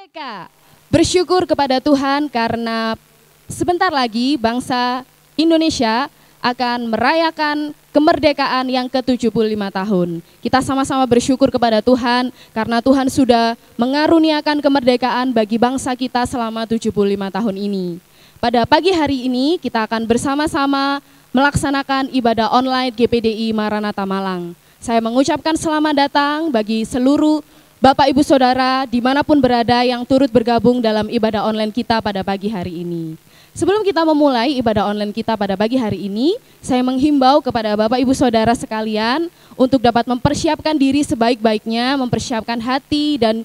Merdeka. Bersyukur kepada Tuhan karena sebentar lagi bangsa Indonesia akan merayakan kemerdekaan yang ke-75 tahun. Kita sama-sama bersyukur kepada Tuhan karena Tuhan sudah mengaruniakan kemerdekaan bagi bangsa kita selama 75 tahun ini. Pada pagi hari ini kita akan bersama-sama melaksanakan ibadah online GPDI Maranatha Malang. Saya mengucapkan selamat datang bagi seluruh Bapak Ibu Saudara dimanapun berada yang turut bergabung dalam ibadah online kita pada pagi hari ini. Sebelum kita memulai ibadah online kita pada pagi hari ini, saya menghimbau kepada Bapak Ibu Saudara sekalian untuk dapat mempersiapkan diri sebaik-baiknya, mempersiapkan hati dan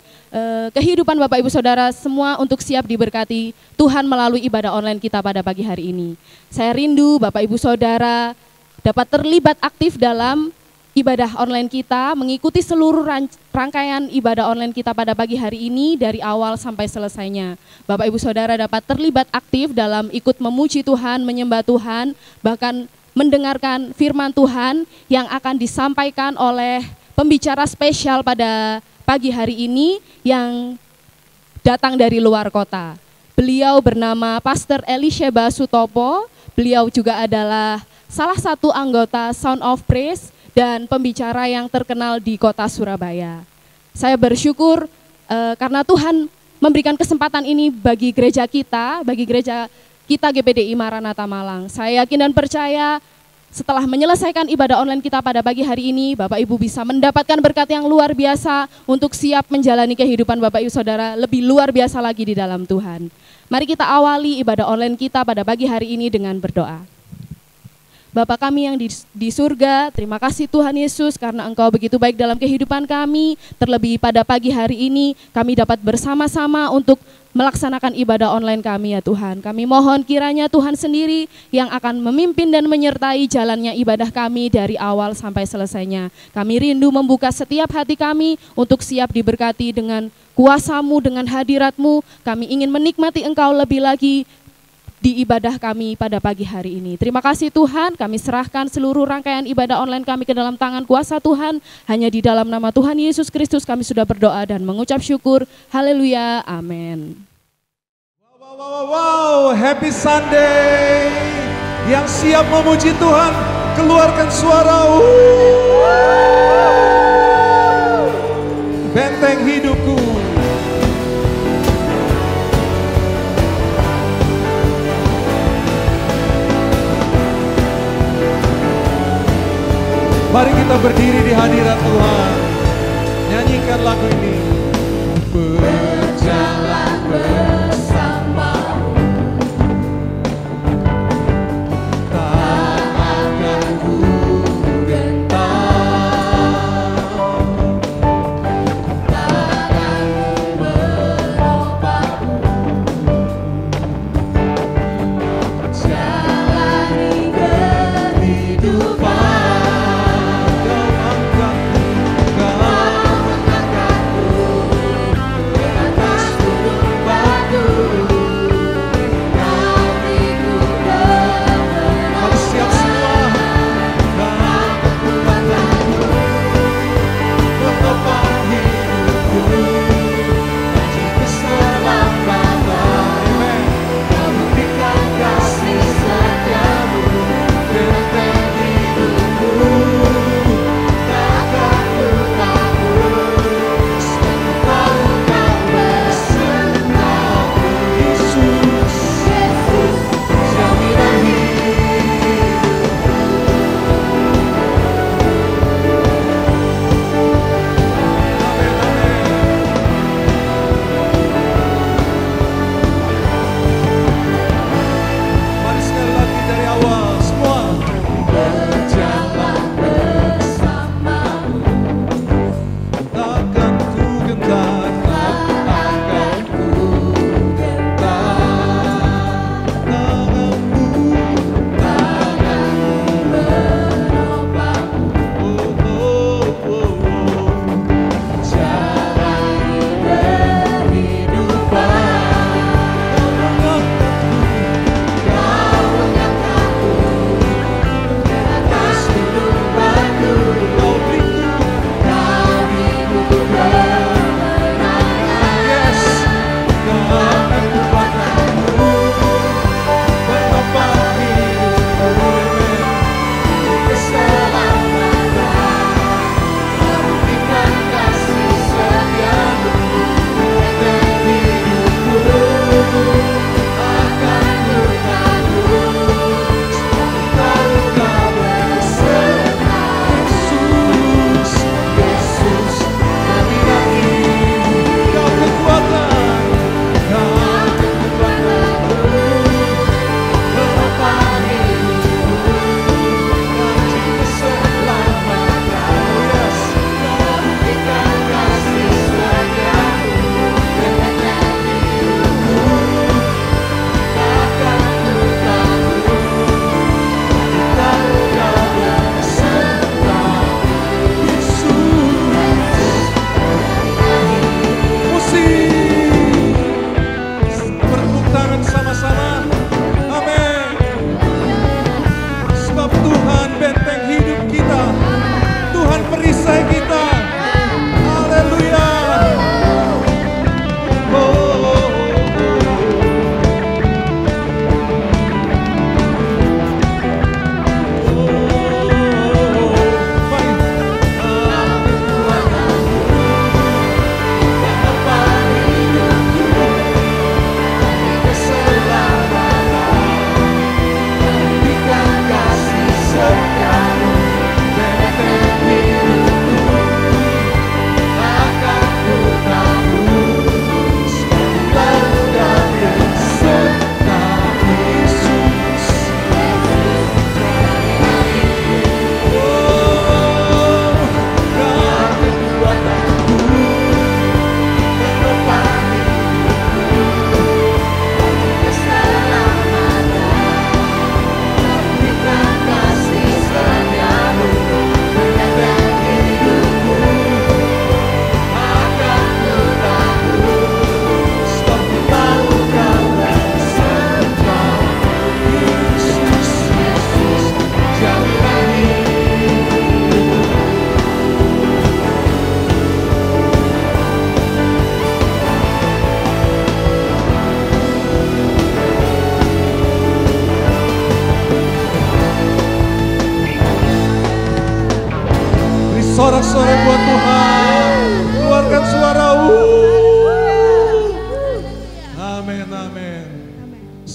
kehidupan Bapak Ibu Saudara semua untuk siap diberkati Tuhan melalui ibadah online kita pada pagi hari ini. Saya rindu Bapak Ibu Saudara dapat terlibat aktif dalam ibadah online kita, mengikuti seluruh rangkaian ibadah online kita pada pagi hari ini dari awal sampai selesainya. Bapak Ibu Saudara dapat terlibat aktif dalam ikut memuji Tuhan, menyembah Tuhan, bahkan mendengarkan firman Tuhan yang akan disampaikan oleh pembicara spesial pada pagi hari ini yang datang dari luar kota. Beliau bernama Pastor Elisheba Sutopo, beliau juga adalah salah satu anggota Sound of Praise dan pembicara yang terkenal di kota Surabaya. Saya bersyukur karena Tuhan memberikan kesempatan ini bagi gereja kita GPDI Maranatha Malang. Saya yakin dan percaya setelah menyelesaikan ibadah online kita pada pagi hari ini, Bapak Ibu bisa mendapatkan berkat yang luar biasa untuk siap menjalani kehidupan Bapak Ibu Saudara lebih luar biasa lagi di dalam Tuhan. Mari kita awali ibadah online kita pada pagi hari ini dengan berdoa. Bapa kami yang di surga, terima kasih Tuhan Yesus karena Engkau begitu baik dalam kehidupan kami. Terlebih pada pagi hari ini kami dapat bersama-sama untuk melaksanakan ibadah online kami ya Tuhan. Kami mohon kiranya Tuhan sendiri yang akan memimpin dan menyertai jalannya ibadah kami dari awal sampai selesainya. Kami rindu membuka setiap hati kami untuk siap diberkati dengan kuasa-Mu, dengan hadirat-Mu. Kami ingin menikmati Engkau lebih lagi di ibadah kami pada pagi hari ini. Terima kasih Tuhan, kami serahkan seluruh rangkaian ibadah online kami ke dalam tangan kuasa Tuhan. Hanya di dalam nama Tuhan Yesus Kristus kami sudah berdoa dan mengucap syukur. Haleluya, amin. Wow, happy Sunday. Yang siap memuji Tuhan, keluarkan suara. Benteng hidupku. Mari kita berdiri di hadirat Tuhan. Nyanyikan lagu ini. Berjalan bersamamu, tak akan ku gentar, tanganmu menopangku, jalani kehidupan. Kau angkatku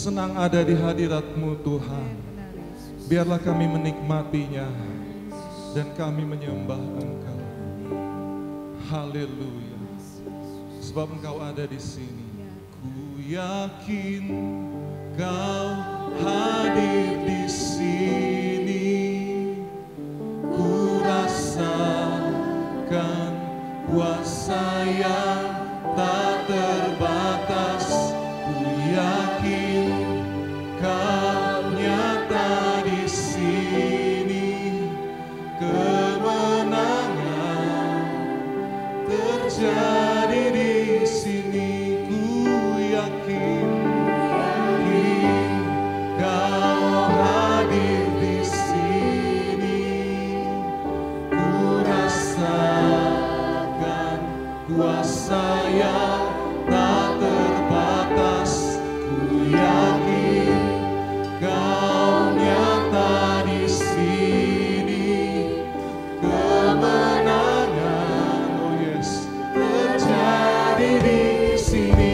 senang ada di hadirat-Mu Tuhan. Biarlah kami menikmatinya dan kami menyembah Engkau. Haleluya. Sebab Engkau ada di sini. Ku yakin Kau hadir di sini. Ku rasakan kuasa yang tak terbatas. Ku yakin Kau nyata di sini. Kemenangan terjadi di sini. Ku yakin Kau hadir di sini. Ku rasakan kuasa yang tak terbatas. Ku yakin Kau nyata di sini. Kemenangan, oh yes, terjadi di sini.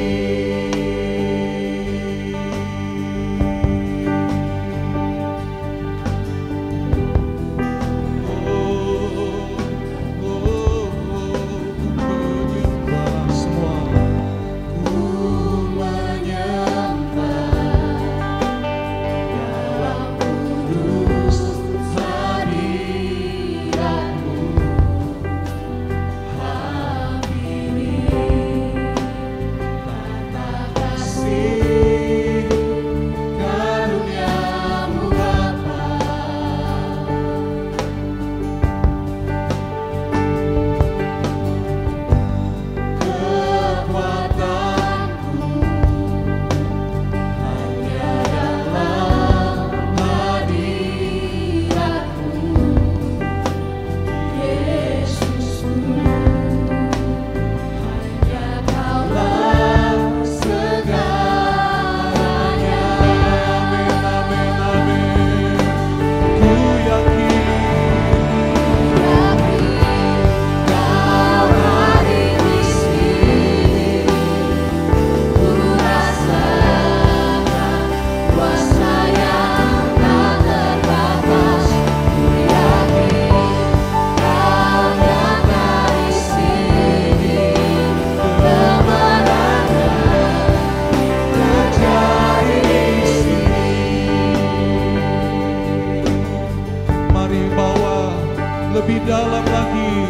Lebih dalam lagi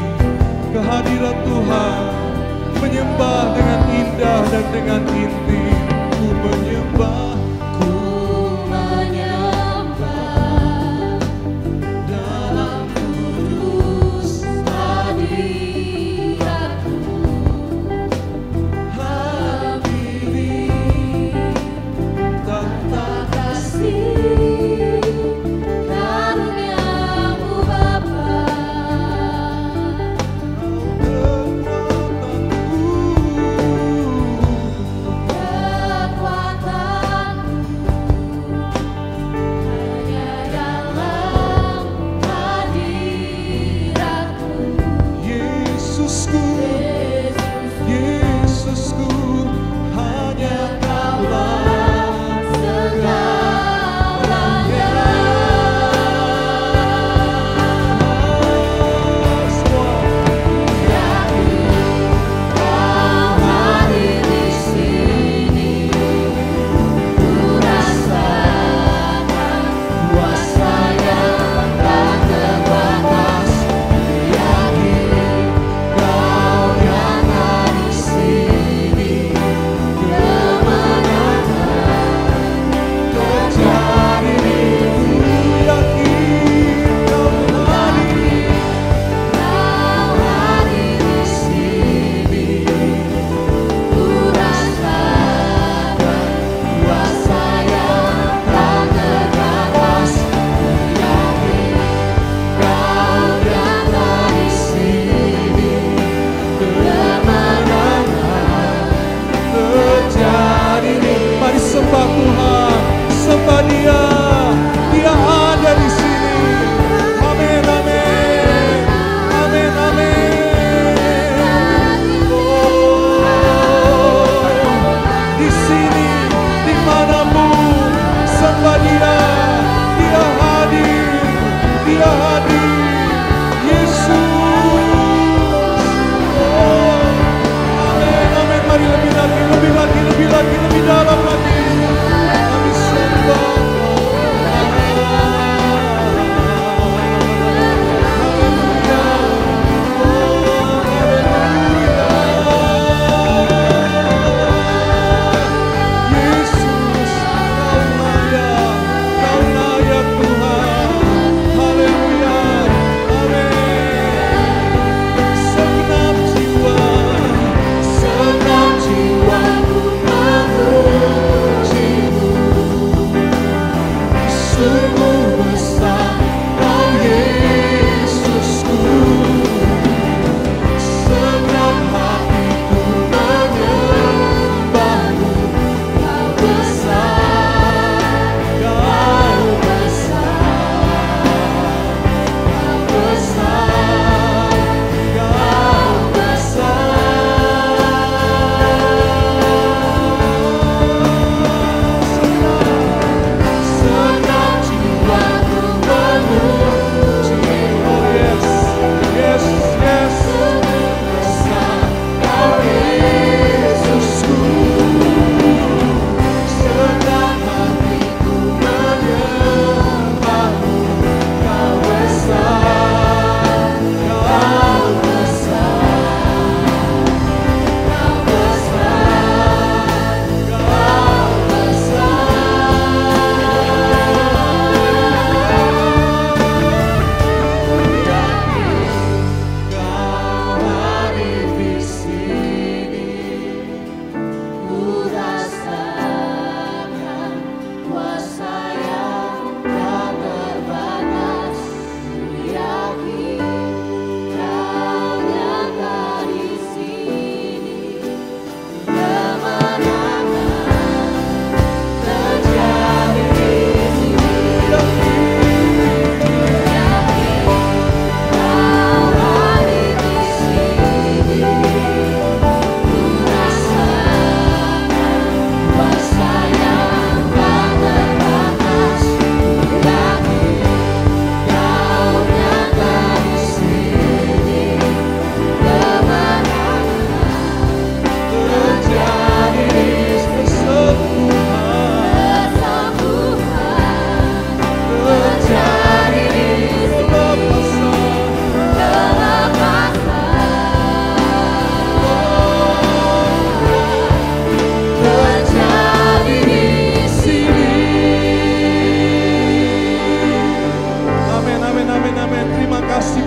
kehadiran Tuhan, menyembah dengan indah dan dengan intim. Ku menyembah dalam kudus hadirat-Mu. Hadiri tata kasih karunia-Mu Bapa.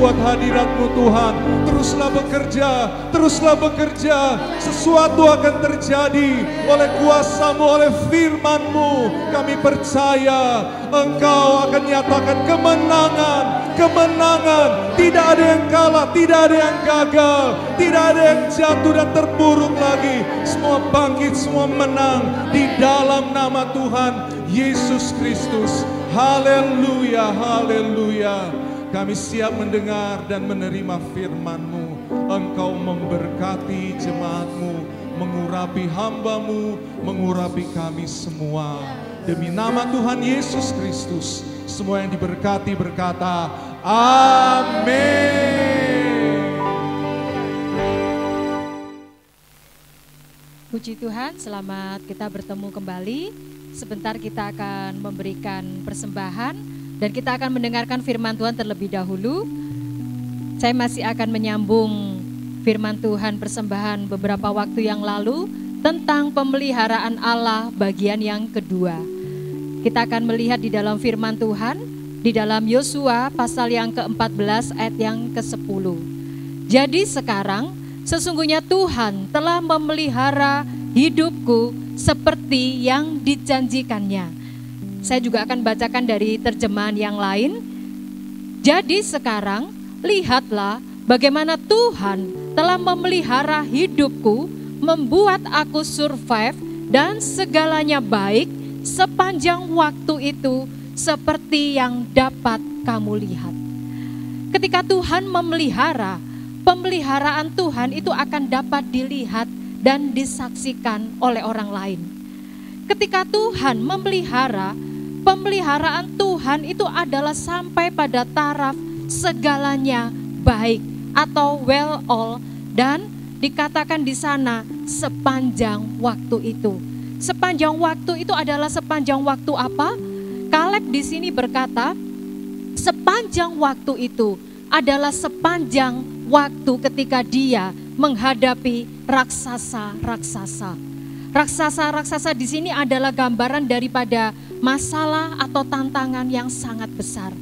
buat hadirat-Mu Tuhan. Teruslah bekerja, sesuatu akan terjadi oleh kuasa-Mu, oleh firman-Mu. Kami percaya Engkau akan nyatakan kemenangan. Tidak ada yang kalah, tidak ada yang gagal, tidak ada yang jatuh dan terpuruk lagi. Semua bangkit, semua menang di dalam nama Tuhan Yesus Kristus. Haleluya, haleluya. Kami siap mendengar dan menerima firman-Mu. Engkau memberkati jemaat-Mu, mengurapi hamba-Mu, mengurapi kami semua. Demi nama Tuhan Yesus Kristus, semua yang diberkati berkata, amin. Puji Tuhan, selamat kita bertemu kembali. Sebentar kita akan memberikan persembahan dan kita akan mendengarkan firman Tuhan terlebih dahulu. Saya masih akan menyambung firman Tuhan persembahan beberapa waktu yang lalu tentang pemeliharaan Allah bagian yang kedua. Kita akan melihat di dalam firman Tuhan, di dalam Yosua pasal yang ke-14 ayat yang ke-10. Jadi sekarang sesungguhnya Tuhan telah memelihara hidupku seperti yang dijanjikannya. Saya juga akan bacakan dari terjemahan yang lain. Jadi sekarang lihatlah bagaimana Tuhan telah memelihara hidupku, membuat aku survive dan segalanya baik sepanjang waktu itu seperti yang dapat kamu lihat. Ketika Tuhan memelihara, pemeliharaan Tuhan itu akan dapat dilihat dan disaksikan oleh orang lain. Ketika Tuhan memelihara, pemeliharaan Tuhan itu adalah sampai pada taraf segalanya baik atau well all, dan dikatakan di sana sepanjang waktu itu. Sepanjang waktu itu adalah sepanjang waktu apa? Kaleb di sini berkata, sepanjang waktu itu adalah sepanjang waktu ketika dia menghadapi raksasa-raksasa. Raksasa-raksasa di sini adalah gambaran daripada masalah atau tantangan yang sangat besar.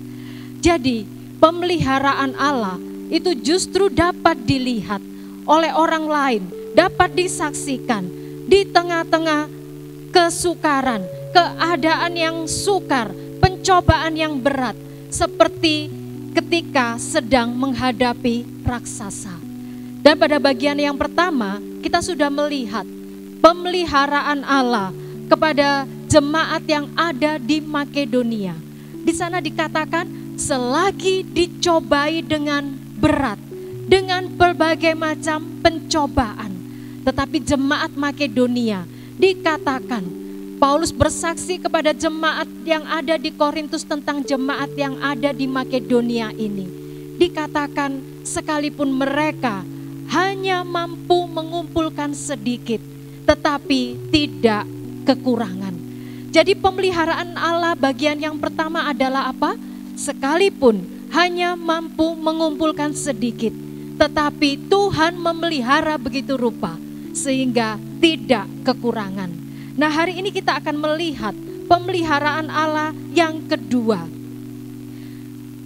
Jadi, pemeliharaan Allah itu justru dapat dilihat oleh orang lain, dapat disaksikan di tengah-tengah kesukaran, keadaan yang sukar, pencobaan yang berat, seperti ketika sedang menghadapi raksasa. Dan pada bagian yang pertama, kita sudah melihat pemeliharaan Allah kepada jemaat yang ada di Makedonia. Di sana dikatakan selagi dicobai dengan berat, dengan berbagai macam pencobaan. Tetapi jemaat Makedonia dikatakan, Paulus bersaksi kepada jemaat yang ada di Korintus tentang jemaat yang ada di Makedonia ini. Dikatakan sekalipun mereka hanya mampu mengumpulkan sedikit, tetapi tidak kekurangan. Jadi pemeliharaan Allah bagian yang pertama adalah apa? Sekalipun hanya mampu mengumpulkan sedikit, tetapi Tuhan memelihara begitu rupa sehingga tidak kekurangan. Nah, hari ini kita akan melihat pemeliharaan Allah yang kedua.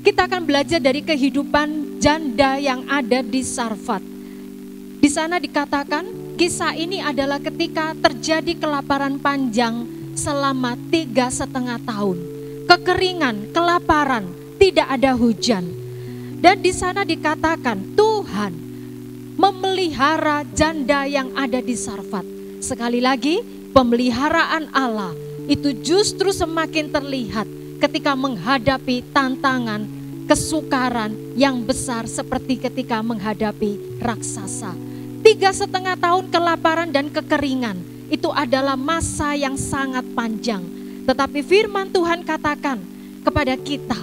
Kita akan belajar dari kehidupan janda yang ada di Sarfat. Di sana dikatakan kisah ini adalah ketika terjadi kelaparan panjang selama 3,5 tahun. Kekeringan, kelaparan, tidak ada hujan. Dan di sana dikatakan Tuhan memelihara janda yang ada di Sarfat. Sekali lagi, pemeliharaan Allah itu justru semakin terlihat ketika menghadapi tantangan, kesukaran yang besar seperti ketika menghadapi raksasa. 3,5 tahun kelaparan dan kekeringan itu adalah masa yang sangat panjang. Tetapi firman Tuhan katakan kepada kita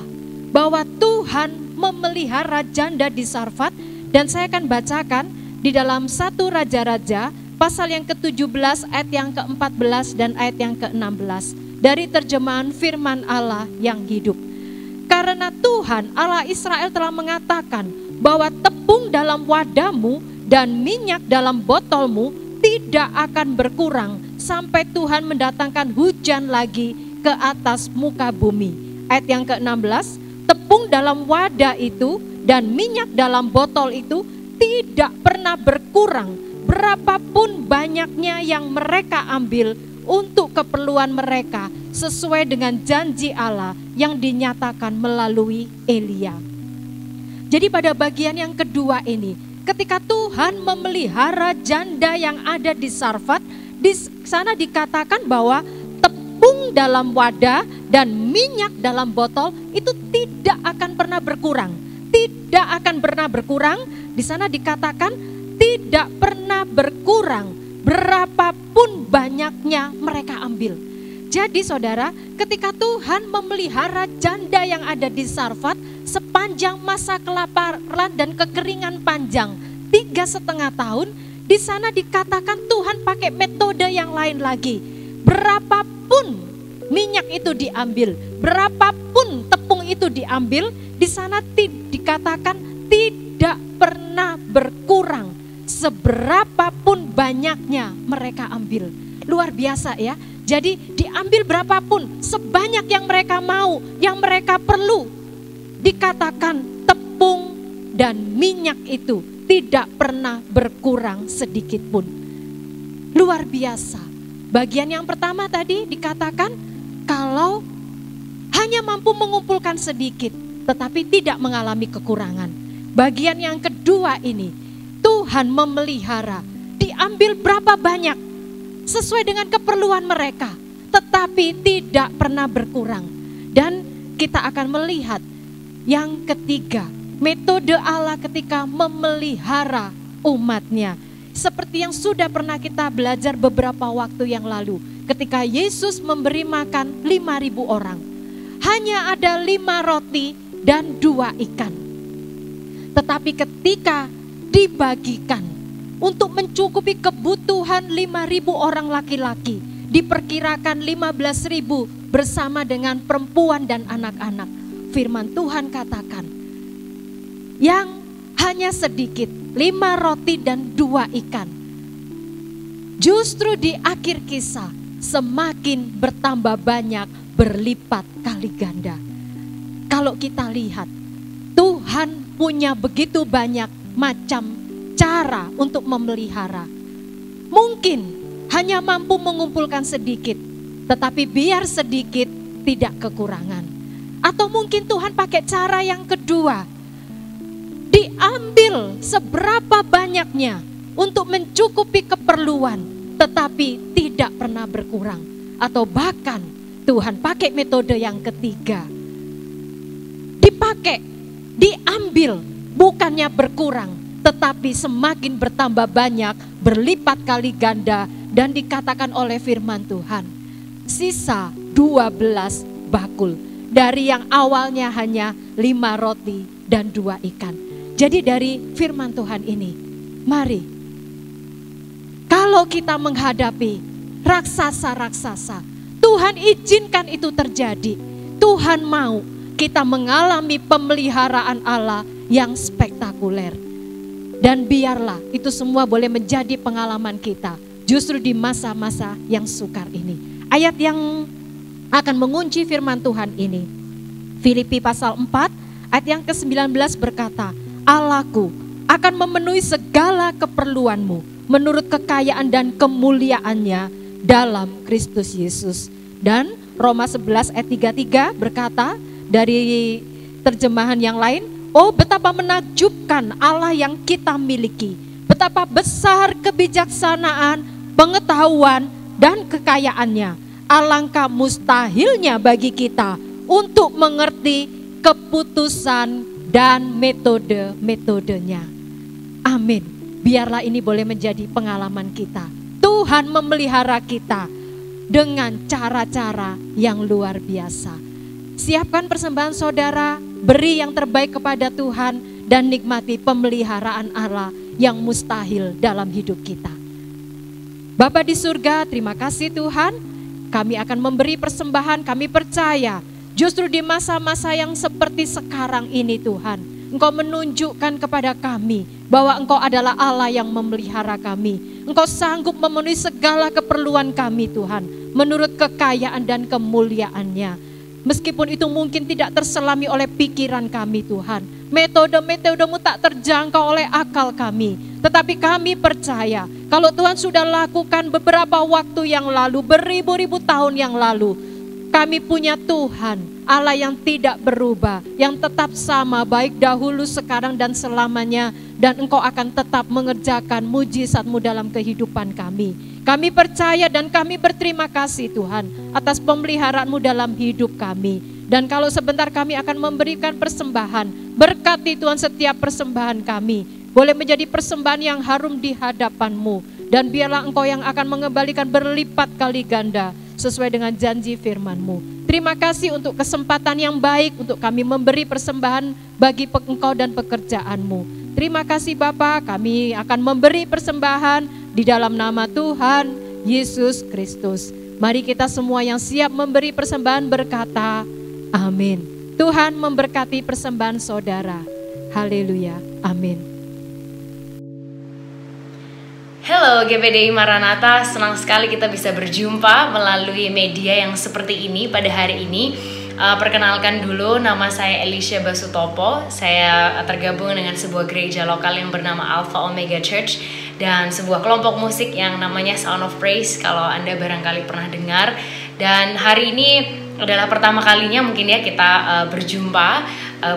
bahwa Tuhan memelihara janda di Sarfat. Dan saya akan bacakan di dalam 1 Raja-Raja pasal yang ke-17 ayat yang ke-14 dan ayat yang ke-16 dari terjemahan firman Allah yang hidup. Karena Tuhan Allah Israel telah mengatakan bahwa tepung dalam wadahmu dan minyak dalam botolmu tidak akan berkurang sampai Tuhan mendatangkan hujan lagi ke atas muka bumi. Ayat yang ke-16, tepung dalam wadah itu dan minyak dalam botol itu tidak pernah berkurang berapapun banyaknya yang mereka ambil untuk keperluan mereka sesuai dengan janji Allah yang dinyatakan melalui Elia. Jadi pada bagian yang kedua ini, ketika Tuhan memelihara janda yang ada di Sarfat, di sana dikatakan bahwa tepung dalam wadah dan minyak dalam botol itu tidak akan pernah berkurang. Tidak akan pernah berkurang. Di sana dikatakan tidak pernah berkurang berapapun banyaknya mereka ambil. Jadi saudara, ketika Tuhan memelihara janda yang ada di Sarfat sepanjang masa kelaparan dan kekeringan panjang 3,5 tahun, di sana dikatakan Tuhan pakai metode yang lain lagi. Berapapun minyak itu diambil, berapapun tepung itu diambil, di sana dikatakan tidak pernah berkurang seberapapun banyaknya mereka ambil. Luar biasa ya. Jadi diambil berapapun, sebanyak yang mereka mau, yang mereka perlu. Dikatakan tepung dan minyak itu tidak pernah berkurang sedikit pun. Luar biasa. Bagian yang pertama tadi dikatakan kalau hanya mampu mengumpulkan sedikit, tetapi tidak mengalami kekurangan. Bagian yang kedua ini, Tuhan memelihara, diambil berapa banyak sesuai dengan keperluan mereka, tetapi tidak pernah berkurang. Dan kita akan melihat yang ketiga, metode Allah ketika memelihara umatnya. Seperti yang sudah pernah kita belajar beberapa waktu yang lalu, ketika Yesus memberi makan 5.000 orang. Hanya ada 5 roti dan 2 ikan. Tetapi ketika dibagikan untuk mencukupi kebutuhan 5.000 orang laki-laki, diperkirakan 15.000 bersama dengan perempuan dan anak-anak. Firman Tuhan katakan, yang hanya sedikit, 5 roti dan 2 ikan. Justru di akhir kisah semakin bertambah banyak, berlipat kali ganda. Kalau kita lihat, Tuhan punya begitu banyak macam cara untuk memelihara. Mungkin hanya mampu mengumpulkan sedikit, tetapi biar sedikit tidak kekurangan. Atau mungkin Tuhan pakai cara yang kedua, diambil seberapa banyaknya untuk mencukupi keperluan, tetapi tidak pernah berkurang. Atau bahkan Tuhan pakai metode yang ketiga, dipakai, diambil, bukannya berkurang, tetapi semakin bertambah banyak, berlipat kali ganda. Dan dikatakan oleh firman Tuhan, sisa 12 bakul. Dari yang awalnya hanya 5 roti dan 2 ikan. Jadi dari firman Tuhan ini, mari, kalau kita menghadapi raksasa-raksasa, Tuhan izinkan itu terjadi. Tuhan mau kita mengalami pemeliharaan Allah yang spektakuler. Dan biarlah itu semua boleh menjadi pengalaman kita justru di masa-masa yang sukar ini. Ayat yang akan mengunci firman Tuhan ini, Filipi pasal 4 ayat yang ke-19 berkata, Allahku akan memenuhi segala keperluanmu menurut kekayaan dan kemuliaannya dalam Kristus Yesus. Dan Roma 11 ayat 33 berkata dari terjemahan yang lain, oh betapa menakjubkan Allah yang kita miliki, betapa besar kebijaksanaan, pengetahuan, dan kekayaannya. Alangkah mustahilnya bagi kita untuk mengerti keputusan dan metode-metodenya. Amin. Biarlah ini boleh menjadi pengalaman kita. Tuhan memelihara kita dengan cara-cara yang luar biasa. Siapkan persembahan saudara, beri yang terbaik kepada Tuhan, dan nikmati pemeliharaan Allah yang mustahil dalam hidup kita. Bapa di surga, terima kasih Tuhan. Kami akan memberi persembahan, kami percaya justru di masa-masa yang seperti sekarang ini Tuhan, Engkau menunjukkan kepada kami bahwa Engkau adalah Allah yang memelihara kami. Engkau sanggup memenuhi segala keperluan kami Tuhan, menurut kekayaan dan kemuliaannya. Meskipun itu mungkin tidak terselami oleh pikiran kami Tuhan, metode-metodemu tak terjangkau oleh akal kami, tetapi kami percaya kalau Tuhan sudah lakukan beberapa waktu yang lalu, beribu-ribu tahun yang lalu, kami punya Tuhan, Allah yang tidak berubah, yang tetap sama baik dahulu, sekarang, dan selamanya. Dan Engkau akan tetap mengerjakan mujizat-Mu dalam kehidupan kami. Kami percaya dan kami berterima kasih Tuhan atas pemeliharaan-Mu dalam hidup kami. Dan kalau sebentar kami akan memberikan persembahan, berkati Tuhan setiap persembahan kami boleh menjadi persembahan yang harum di hadapan-Mu. Dan biarlah Engkau yang akan mengembalikan berlipat kali ganda sesuai dengan janji firman-Mu. Terima kasih untuk kesempatan yang baik untuk kami memberi persembahan bagi Engkau dan pekerjaan-Mu. Terima kasih Bapa, kami akan memberi persembahan di dalam nama Tuhan Yesus Kristus. Mari kita semua yang siap memberi persembahan berkata, amin. Tuhan memberkati persembahan saudara. Haleluya, amin. Halo GPDI Maranatha, senang sekali kita bisa berjumpa melalui media yang seperti ini pada hari ini. Perkenalkan dulu, nama saya Elisha Basutopo. Saya tergabung dengan sebuah gereja lokal yang bernama Alpha Omega Church dan sebuah kelompok musik yang namanya Sound of Praise, kalau Anda barangkali pernah dengar. Dan hari ini adalah pertama kalinya mungkin ya kita berjumpa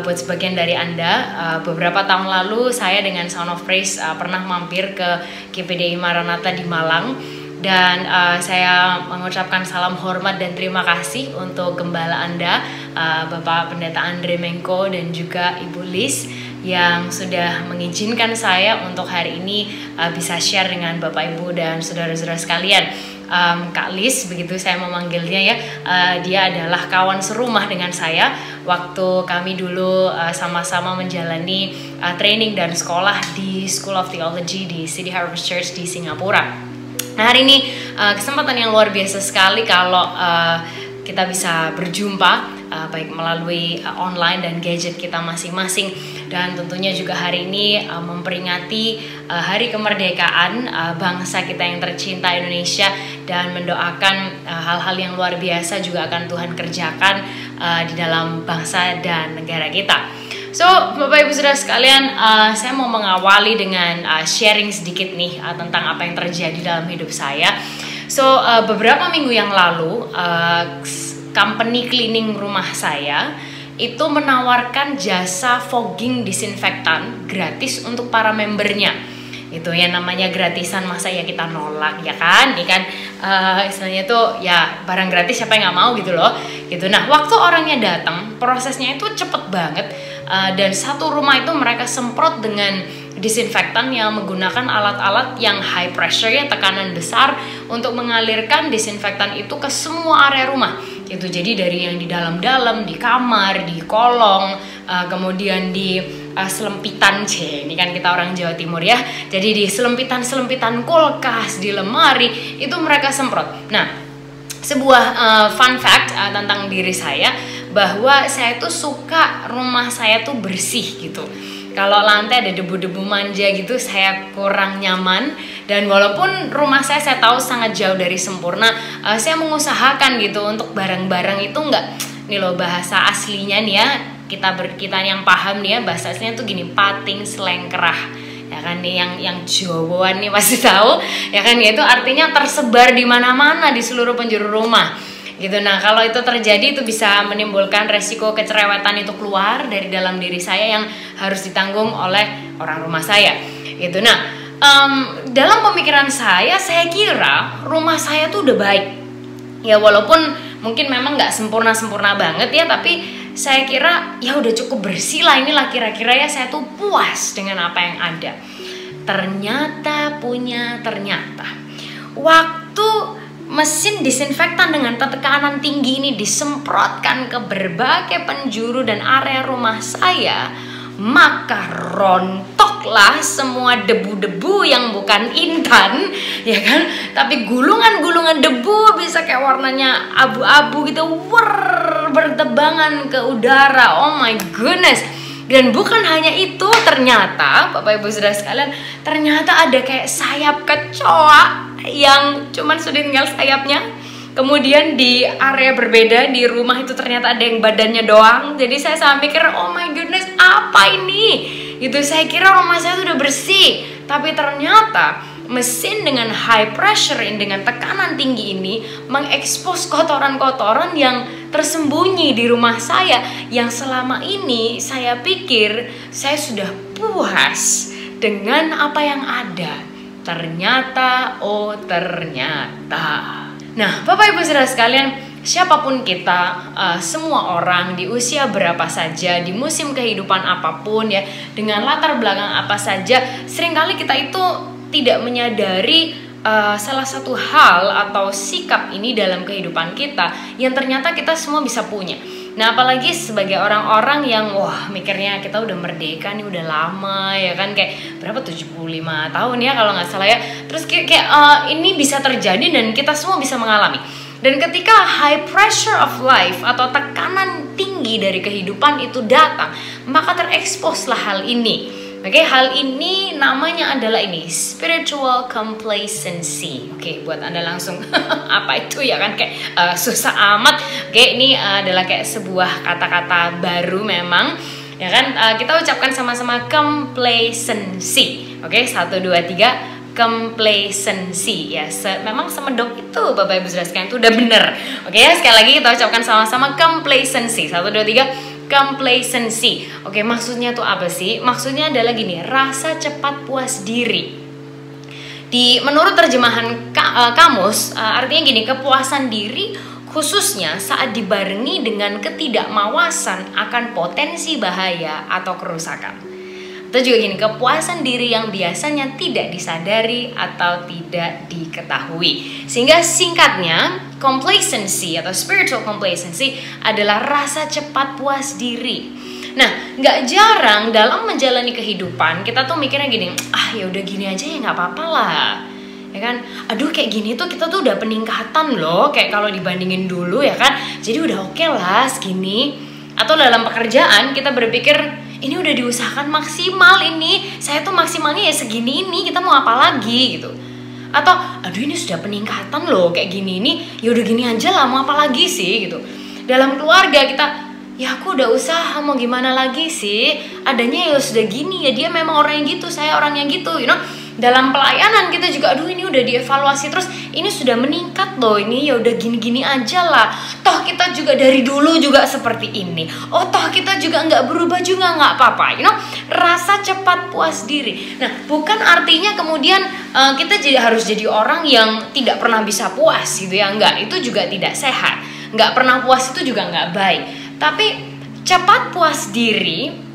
buat sebagian dari Anda. Beberapa tahun lalu saya dengan Sound of Praise pernah mampir ke GPDI Maranatha di Malang. Dan saya mengucapkan salam hormat dan terima kasih untuk gembala Anda, Bapak Pendeta Andre Mengko dan juga Ibu Liz, yang sudah mengizinkan saya untuk hari ini bisa share dengan Bapak Ibu dan saudara-saudara sekalian. Kak Liz, begitu saya memanggilnya ya, dia adalah kawan serumah dengan saya waktu kami dulu sama-sama menjalani training dan sekolah di School of Theology di City Harvest Church di Singapura. Nah, hari ini kesempatan yang luar biasa sekali kalau kita bisa berjumpa baik melalui online dan gadget kita masing-masing. Dan tentunya juga hari ini memperingati Hari Kemerdekaan bangsa kita yang tercinta Indonesia, dan mendoakan hal-hal yang luar biasa juga akan Tuhan kerjakan di dalam bangsa dan negara kita. So, Bapak Ibu Saudara sekalian, saya mau mengawali dengan sharing sedikit nih tentang apa yang terjadi dalam hidup saya. So, beberapa minggu yang lalu, company cleaning rumah saya itu menawarkan jasa fogging disinfektan gratis untuk para membernya. Itu ya, namanya gratisan, masa ya kita nolak ya kan? Ini kan istilahnya tuh ya barang gratis, siapa yang nggak mau gitu loh. Gitu. Nah, waktu orangnya datang, prosesnya itu cepet banget. Dan satu rumah itu mereka semprot dengan disinfektan yang menggunakan alat-alat yang high pressure ya, tekanan besar, untuk mengalirkan disinfektan itu ke semua area rumah. Itu jadi dari yang di dalam-dalam, di kamar, di kolong, kemudian di selempitan, ini kan kita orang Jawa Timur ya. Jadi di selempitan kulkas, di lemari, itu mereka semprot. Nah, sebuah fun fact tentang diri saya, bahwa saya tuh suka rumah saya tuh bersih gitu. Kalau lantai ada debu-debu manja gitu, saya kurang nyaman. Dan walaupun rumah saya tahu sangat jauh dari sempurna, saya mengusahakan gitu untuk barang-barang itu enggak, nih loh bahasa aslinya nih ya, kita yang paham nih ya, bahasa aslinya tuh gini, pating selengkerah. Ya ya kan nih, yang Jawaan nih pasti tahu ya kan, itu artinya tersebar di mana-mana di seluruh penjuru rumah gitu. Nah kalau itu terjadi itu bisa menimbulkan resiko kecerewetan itu keluar dari dalam diri saya yang harus ditanggung oleh orang rumah saya gitu. Nah dalam pemikiran saya kira rumah saya tuh udah baik ya, walaupun mungkin memang nggak sempurna banget ya, tapi saya kira ya udah cukup bersih lah, inilah kira-kira ya, saya tuh puas dengan apa yang ada. Ternyata waktu mesin disinfektan dengan tekanan tinggi ini disemprotkan ke berbagai penjuru dan area rumah saya, maka rontoklah semua debu-debu yang bukan intan ya kan, tapi gulungan-gulungan debu bisa kayak warnanya abu-abu gitu, bertebangan ke udara. Oh my goodness. Dan bukan hanya itu, ternyata Bapak Ibu Saudara sekalian, ternyata ada kayak sayap kecoa yang cuman sudah tinggal sayapnya. Kemudian di area berbeda di rumah itu ternyata ada yang badannya doang. Jadi saya sampai mikir, oh my goodness, apa ini? Gitu, saya kira rumah saya sudah bersih, tapi ternyata mesin dengan high pressure dengan tekanan tinggi ini mengekspos kotoran-kotoran yang tersembunyi di rumah saya, yang selama ini saya pikir saya sudah puas dengan apa yang ada. Ternyata. Nah, Bapak Ibu Saudara sekalian, siapapun kita, semua orang di usia berapa saja, di musim kehidupan apapun ya, dengan latar belakang apa saja, seringkali kita itu tidak menyadari salah satu hal atau sikap ini dalam kehidupan kita yang ternyata kita semua bisa punya. Nah apalagi sebagai orang-orang yang mikirnya kita udah merdeka nih udah lama ya kan, kayak berapa 75 tahun ya kalau nggak salah ya. Terus kayak ini bisa terjadi dan kita semua bisa mengalami. Dan ketika high pressure of life atau tekanan tinggi dari kehidupan itu datang, maka tereksposlah hal ini. Oke, hal ini namanya adalah ini spiritual complacency. Oke, buat Anda langsung apa itu ya kan, kayak susah amat. Oke, ini adalah kayak sebuah kata-kata baru memang ya kan. Kita ucapkan sama-sama complacency. Oke, 1 2 3 complacency ya. Memang semedok itu Bapak Ibu Saudara sekalian, itu udah bener. Oke, sekali lagi kita ucapkan sama-sama complacency. 1 2 3 complacency. Oke, maksudnya tuh apa sih? Maksudnya adalah gini, rasa cepat puas diri. Menurut terjemahan kamus, artinya gini, kepuasan diri khususnya saat dibarengi dengan ketidakmawasan akan potensi bahaya atau kerusakan. Atau juga gini, kepuasan diri yang biasanya tidak disadari atau tidak diketahui. Sehingga singkatnya, complacency atau spiritual complacency adalah rasa cepat puas diri. Nah, nggak jarang dalam menjalani kehidupan kita tuh mikirnya gini, ya udah gini aja ya nggak apa-apa lah, ya kan? Aduh kayak gini tuh kita tuh udah peningkatan loh, kayak kalau dibandingin dulu ya kan. Jadi udah oke lah segini. Atau dalam pekerjaan kita berpikir ini udah diusahakan maksimal ini, saya tuh maksimalnya ya segini ini, kita mau apa lagi gitu. Atau aduh ini sudah peningkatan loh kayak gini ini, ya udah gini aja lah, mau apa lagi sih gitu. Dalam keluarga kita, ya aku udah usaha mau gimana lagi sih, adanya ya sudah gini, ya dia memang orang yang gitu, saya orang yang gitu, you know. Dalam pelayanan kita juga, aduh ini udah dievaluasi terus, ini sudah meningkat loh, ini ya udah gini-gini aja lah. Toh kita juga dari dulu juga seperti ini. Oh toh kita juga nggak berubah juga nggak apa-apa, you know. Rasa cepat puas diri. Nah bukan artinya kemudian kita harus jadi orang yang tidak pernah bisa puas gitu ya, enggak. Itu juga tidak sehat. Nggak pernah puas itu juga nggak baik. Tapi cepat puas diri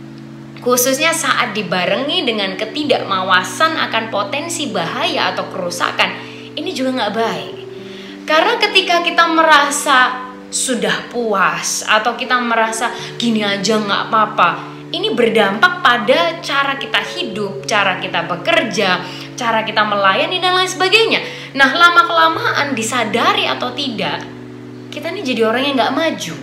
khususnya saat dibarengi dengan ketidakmawasan akan potensi bahaya atau kerusakan, ini juga nggak baik. Karena ketika kita merasa sudah puas atau kita merasa gini aja nggak apa-apa, ini berdampak pada cara kita hidup, cara kita bekerja, cara kita melayani dan lain sebagainya. Nah lama-kelamaan disadari atau tidak, kita ini jadi orang yang nggak maju.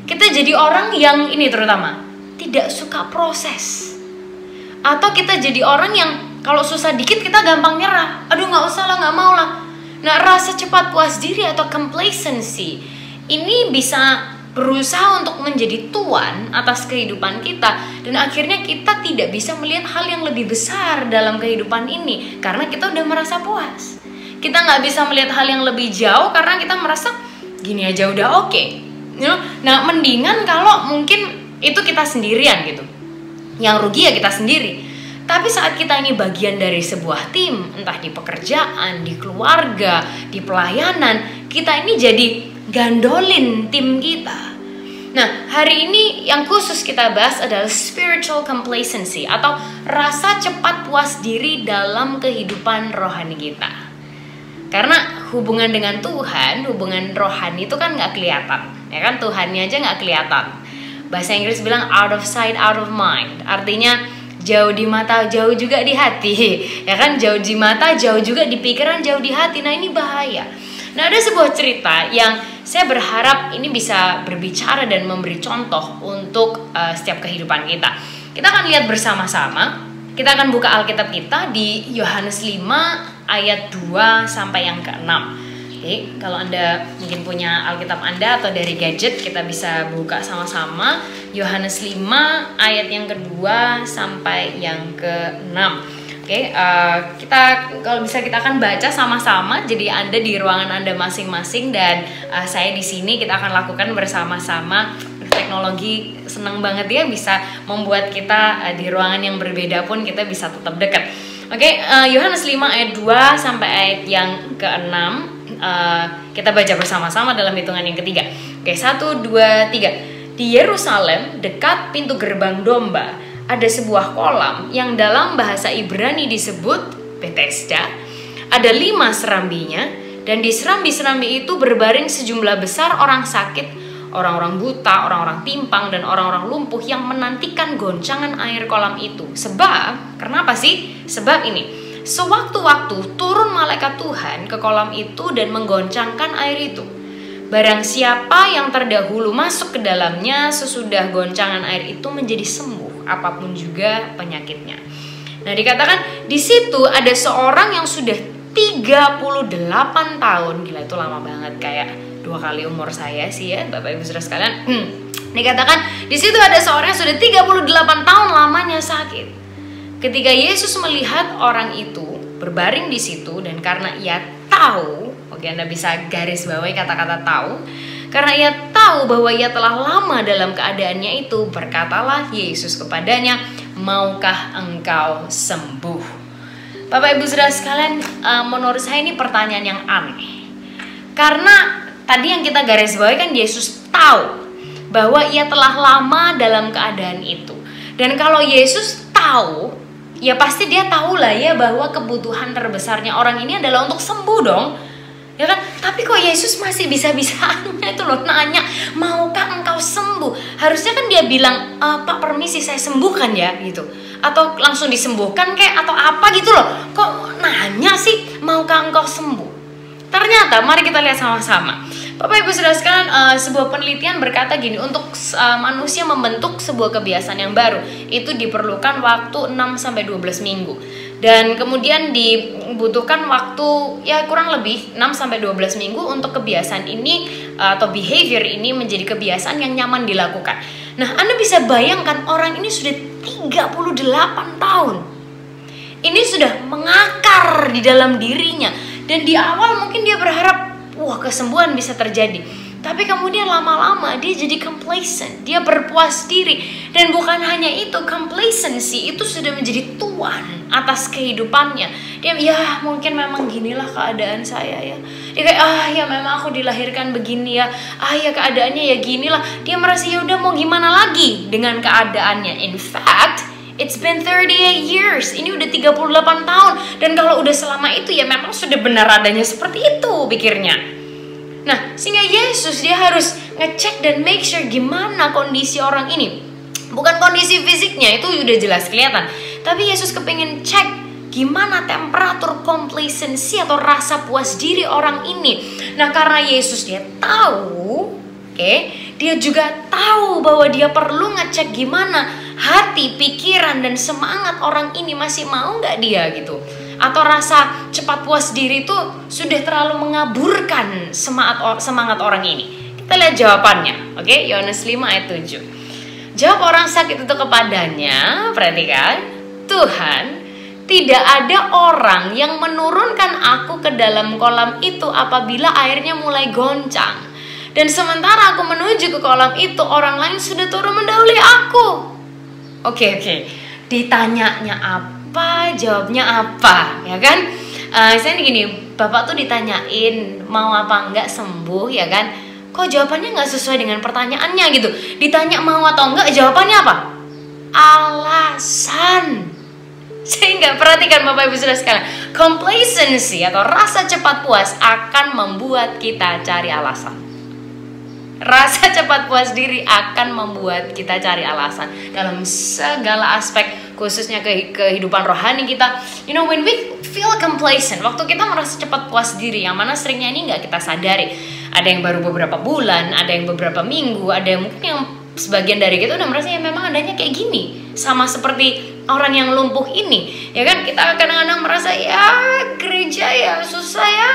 Kita jadi orang yang ini terutama tidak suka proses. Atau kita jadi orang yang kalau susah dikit kita gampang nyerah. Aduh nggak usah lah, nggak mau lah. Nah rasa cepat puas diri atau complacency ini bisa berusaha untuk menjadi tuan atas kehidupan kita, dan akhirnya kita tidak bisa melihat hal yang lebih besar dalam kehidupan ini karena kita udah merasa puas. Kita nggak bisa melihat hal yang lebih jauh karena kita merasa gini aja udah oke. Nah, mendingan kalau mungkin itu kita sendirian gitu, yang rugi ya kita sendiri. Tapi saat kita ini bagian dari sebuah tim, entah di pekerjaan, di keluarga, di pelayanan, kita ini jadi gandolin tim kita. Nah, hari ini yang khusus kita bahas adalah spiritual complacency atau rasa cepat puas diri dalam kehidupan rohani kita. Karena hubungan dengan Tuhan, hubungan rohani itu kan nggak kelihatan, ya kan? Tuhannya aja nggak kelihatan. Bahasa Inggris bilang out of sight, out of mind. Artinya jauh di mata, jauh juga di hati, ya kan? Jauh di mata, jauh juga di pikiran, jauh di hati. Nah, ini bahaya. Nah, ada sebuah cerita yang saya berharap ini bisa berbicara dan memberi contoh untuk setiap kehidupan kita. Kita akan lihat bersama-sama. Kita akan buka Alkitab kita di Yohanes 5 ayat 2 sampai yang ke-6. Oke, kalau Anda mungkin punya Alkitab Anda atau dari gadget, kita bisa buka sama-sama Yohanes 5 ayat yang kedua sampai yang ke-6. Oke, kita kalau bisa kita akan baca sama-sama. Jadi Anda di ruangan Anda masing-masing dan saya di sini, kita akan lakukan bersama-sama. Teknologi senang banget ya, bisa membuat kita di ruangan yang berbeda pun kita bisa tetap dekat. Oke, Yohanes 5 ayat 2 sampai ayat yang ke-6. Kita baca bersama-sama dalam hitungan yang ketiga. Oke, 1, 2, 3. Di Yerusalem, dekat pintu gerbang domba, ada sebuah kolam yang dalam bahasa Ibrani disebut Bethesda. Ada 5 serambinya, dan di serambi-serambi itu berbaring sejumlah besar orang sakit, orang-orang buta, orang-orang timpang, dan orang-orang lumpuh yang menantikan goncangan air kolam itu. Sebab, kenapa sih? Sebab ini, sewaktu-waktu turun malaikat Tuhan ke kolam itu dan menggoncangkan air itu. Barang siapa yang terdahulu masuk ke dalamnya sesudah goncangan air itu menjadi sembuh, apapun juga penyakitnya. Nah, dikatakan di situ ada seorang yang sudah 38 tahun. Gila, itu lama banget, kayak 2 kali umur saya sih ya, Bapak Ibu Saudara sekalian. Dikatakan di situ ada seorang yang sudah 38 tahun lamanya sakit. Ketika Yesus melihat orang itu berbaring di situ, dan karena ia tahu, oke, Anda bisa garis bawahi kata-kata tahu, karena ia tahu bahwa ia telah lama dalam keadaannya itu, berkatalah Yesus kepadanya, maukah engkau sembuh? Bapak Ibu Saudara sekalian, menurut saya ini pertanyaan yang aneh. Karena tadi yang kita garis bawahi kan Yesus tahu bahwa ia telah lama dalam keadaan itu. Dan kalau Yesus tahu, ya pasti dia tahu lah ya bahwa kebutuhan terbesarnya orang ini adalah untuk sembuh dong. Ya kan? Tapi kok Yesus masih bisa-bisanya itu loh nanya, maukah engkau sembuh? Harusnya kan dia bilang, Pak permisi saya sembuhkan ya gitu. Atau langsung disembuhkan kayak atau apa gitu loh. Kok nanya sih, maukah engkau sembuh? Ternyata mari kita lihat sama-sama. Bapak Ibu Saudara sekalian, sebuah penelitian berkata gini, untuk manusia membentuk sebuah kebiasaan yang baru itu diperlukan waktu 6-12 minggu. Dan kemudian dibutuhkan waktu ya kurang lebih 6-12 minggu untuk kebiasaan ini atau behavior ini menjadi kebiasaan yang nyaman dilakukan. Nah, Anda bisa bayangkan orang ini sudah 38 tahun. Ini sudah mengakar di dalam dirinya. Dan di awal mungkin dia berharap, wah kesembuhan bisa terjadi. Tapi kemudian lama-lama dia jadi complacent. Dia berpuas diri. Dan bukan hanya itu, complacency itu sudah menjadi tuan atas kehidupannya. Dia, ya mungkin memang ginilah keadaan saya ya. Dia kayak, ya memang aku dilahirkan begini ya. Ya keadaannya ya ginilah. Dia merasa ya udah mau gimana lagi dengan keadaannya. In fact, it's been 38 years. Ini udah 38 tahun. Dan kalau udah selama itu ya memang sudah benar adanya seperti itu pikirnya. Nah, sehingga Yesus dia harus ngecek dan make sure gimana kondisi orang ini. Bukan kondisi fisiknya, itu udah jelas kelihatan. Tapi Yesus kepengen cek gimana temperatur complacency atau rasa puas diri orang ini. Nah, karena Yesus dia tahu, dia juga tahu bahwa dia perlu ngecek gimana hati, pikiran, dan semangat orang ini masih mau gak dia gitu. Atau rasa cepat puas diri itu sudah terlalu mengaburkan semangat orang ini. Kita lihat jawabannya. Oke, Yohanes 5 ayat 7. Jawab orang sakit itu kepadanya, perhatikan, Tuhan, tidak ada orang yang menurunkan aku ke dalam kolam itu apabila airnya mulai goncang. Dan sementara aku menuju ke kolam itu, orang lain sudah turun mendahului aku. Oke. Ditanyanya apa, jawabnya apa, ya kan? Saya gini, Bapak tuh ditanyain mau apa enggak sembuh, ya kan? Kok jawabannya nggak sesuai dengan pertanyaannya gitu? Ditanya mau atau enggak, jawabannya apa? Alasan. Sehingga perhatikan Bapak Ibu Saudara sekalian, complacency atau rasa cepat puas akan membuat kita cari alasan. Rasa cepat puas diri akan membuat kita cari alasan dalam segala aspek, khususnya kehidupan rohani kita. You know, when we feel complacent, waktu kita merasa cepat puas diri, yang mana seringnya ini nggak kita sadari. Ada yang baru beberapa bulan, ada yang beberapa minggu, ada yang mungkin yang sebagian dari kita udah merasa ya memang adanya kayak gini. Sama seperti orang yang lumpuh ini, ya kan, kita kadang-kadang merasa ya gereja ya susah ya,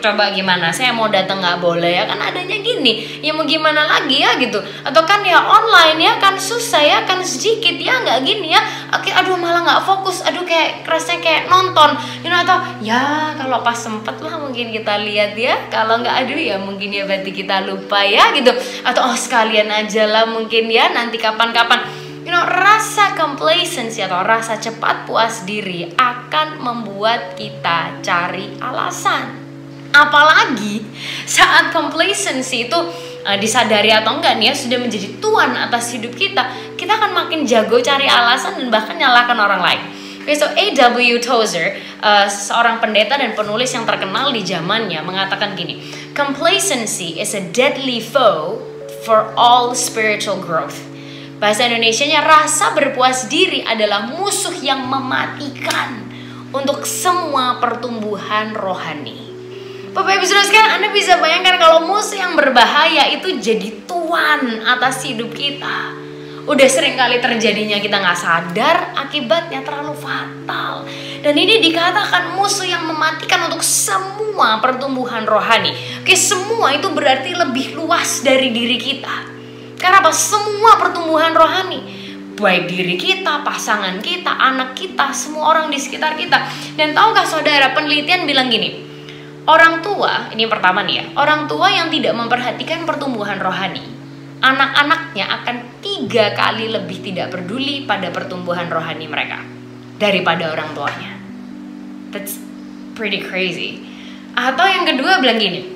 coba gimana, saya mau datang nggak boleh ya kan, adanya gini, ya mau gimana lagi ya gitu, atau kan ya online ya kan susah ya kan, sedikit ya nggak gini ya, oke, aduh malah nggak fokus, aduh kayak rasanya kayak nonton, you know, atau ya kalau pas sempet lah mungkin kita lihat ya, kalau nggak aduh ya mungkin ya berarti kita lupa ya gitu, atau oh sekalian aja lah mungkin ya nanti kapan-kapan. You know, rasa complacency atau rasa cepat puas diri akan membuat kita cari alasan. Apalagi saat complacency itu disadari atau enggak nih ya, sudah menjadi tuan atas hidup kita, kita akan makin jago cari alasan dan bahkan nyalahkan orang lain. Okay, so A.W. Tozer, seorang pendeta dan penulis yang terkenal di zamannya, mengatakan gini, complacency is a deadly foe for all spiritual growth. Bahasa Indonesianya, rasa berpuas diri adalah musuh yang mematikan untuk semua pertumbuhan rohani. Bapak Ibu Saudara sekalian, Anda bisa bayangkan kalau musuh yang berbahaya itu jadi tuan atas hidup kita. Udah sering kali terjadinya kita nggak sadar, akibatnya terlalu fatal. Dan ini dikatakan musuh yang mematikan untuk semua pertumbuhan rohani. Oke, semua itu berarti lebih luas dari diri kita. Karena apa? Semua pertumbuhan rohani, baik diri kita, pasangan kita, anak kita, semua orang di sekitar kita. Dan tahukah saudara, penelitian bilang gini, orang tua, ini pertama nih ya, orang tua yang tidak memperhatikan pertumbuhan rohani, anak-anaknya akan 3 kali lebih tidak peduli pada pertumbuhan rohani mereka daripada orang tuanya. That's pretty crazy. Atau yang kedua bilang gini,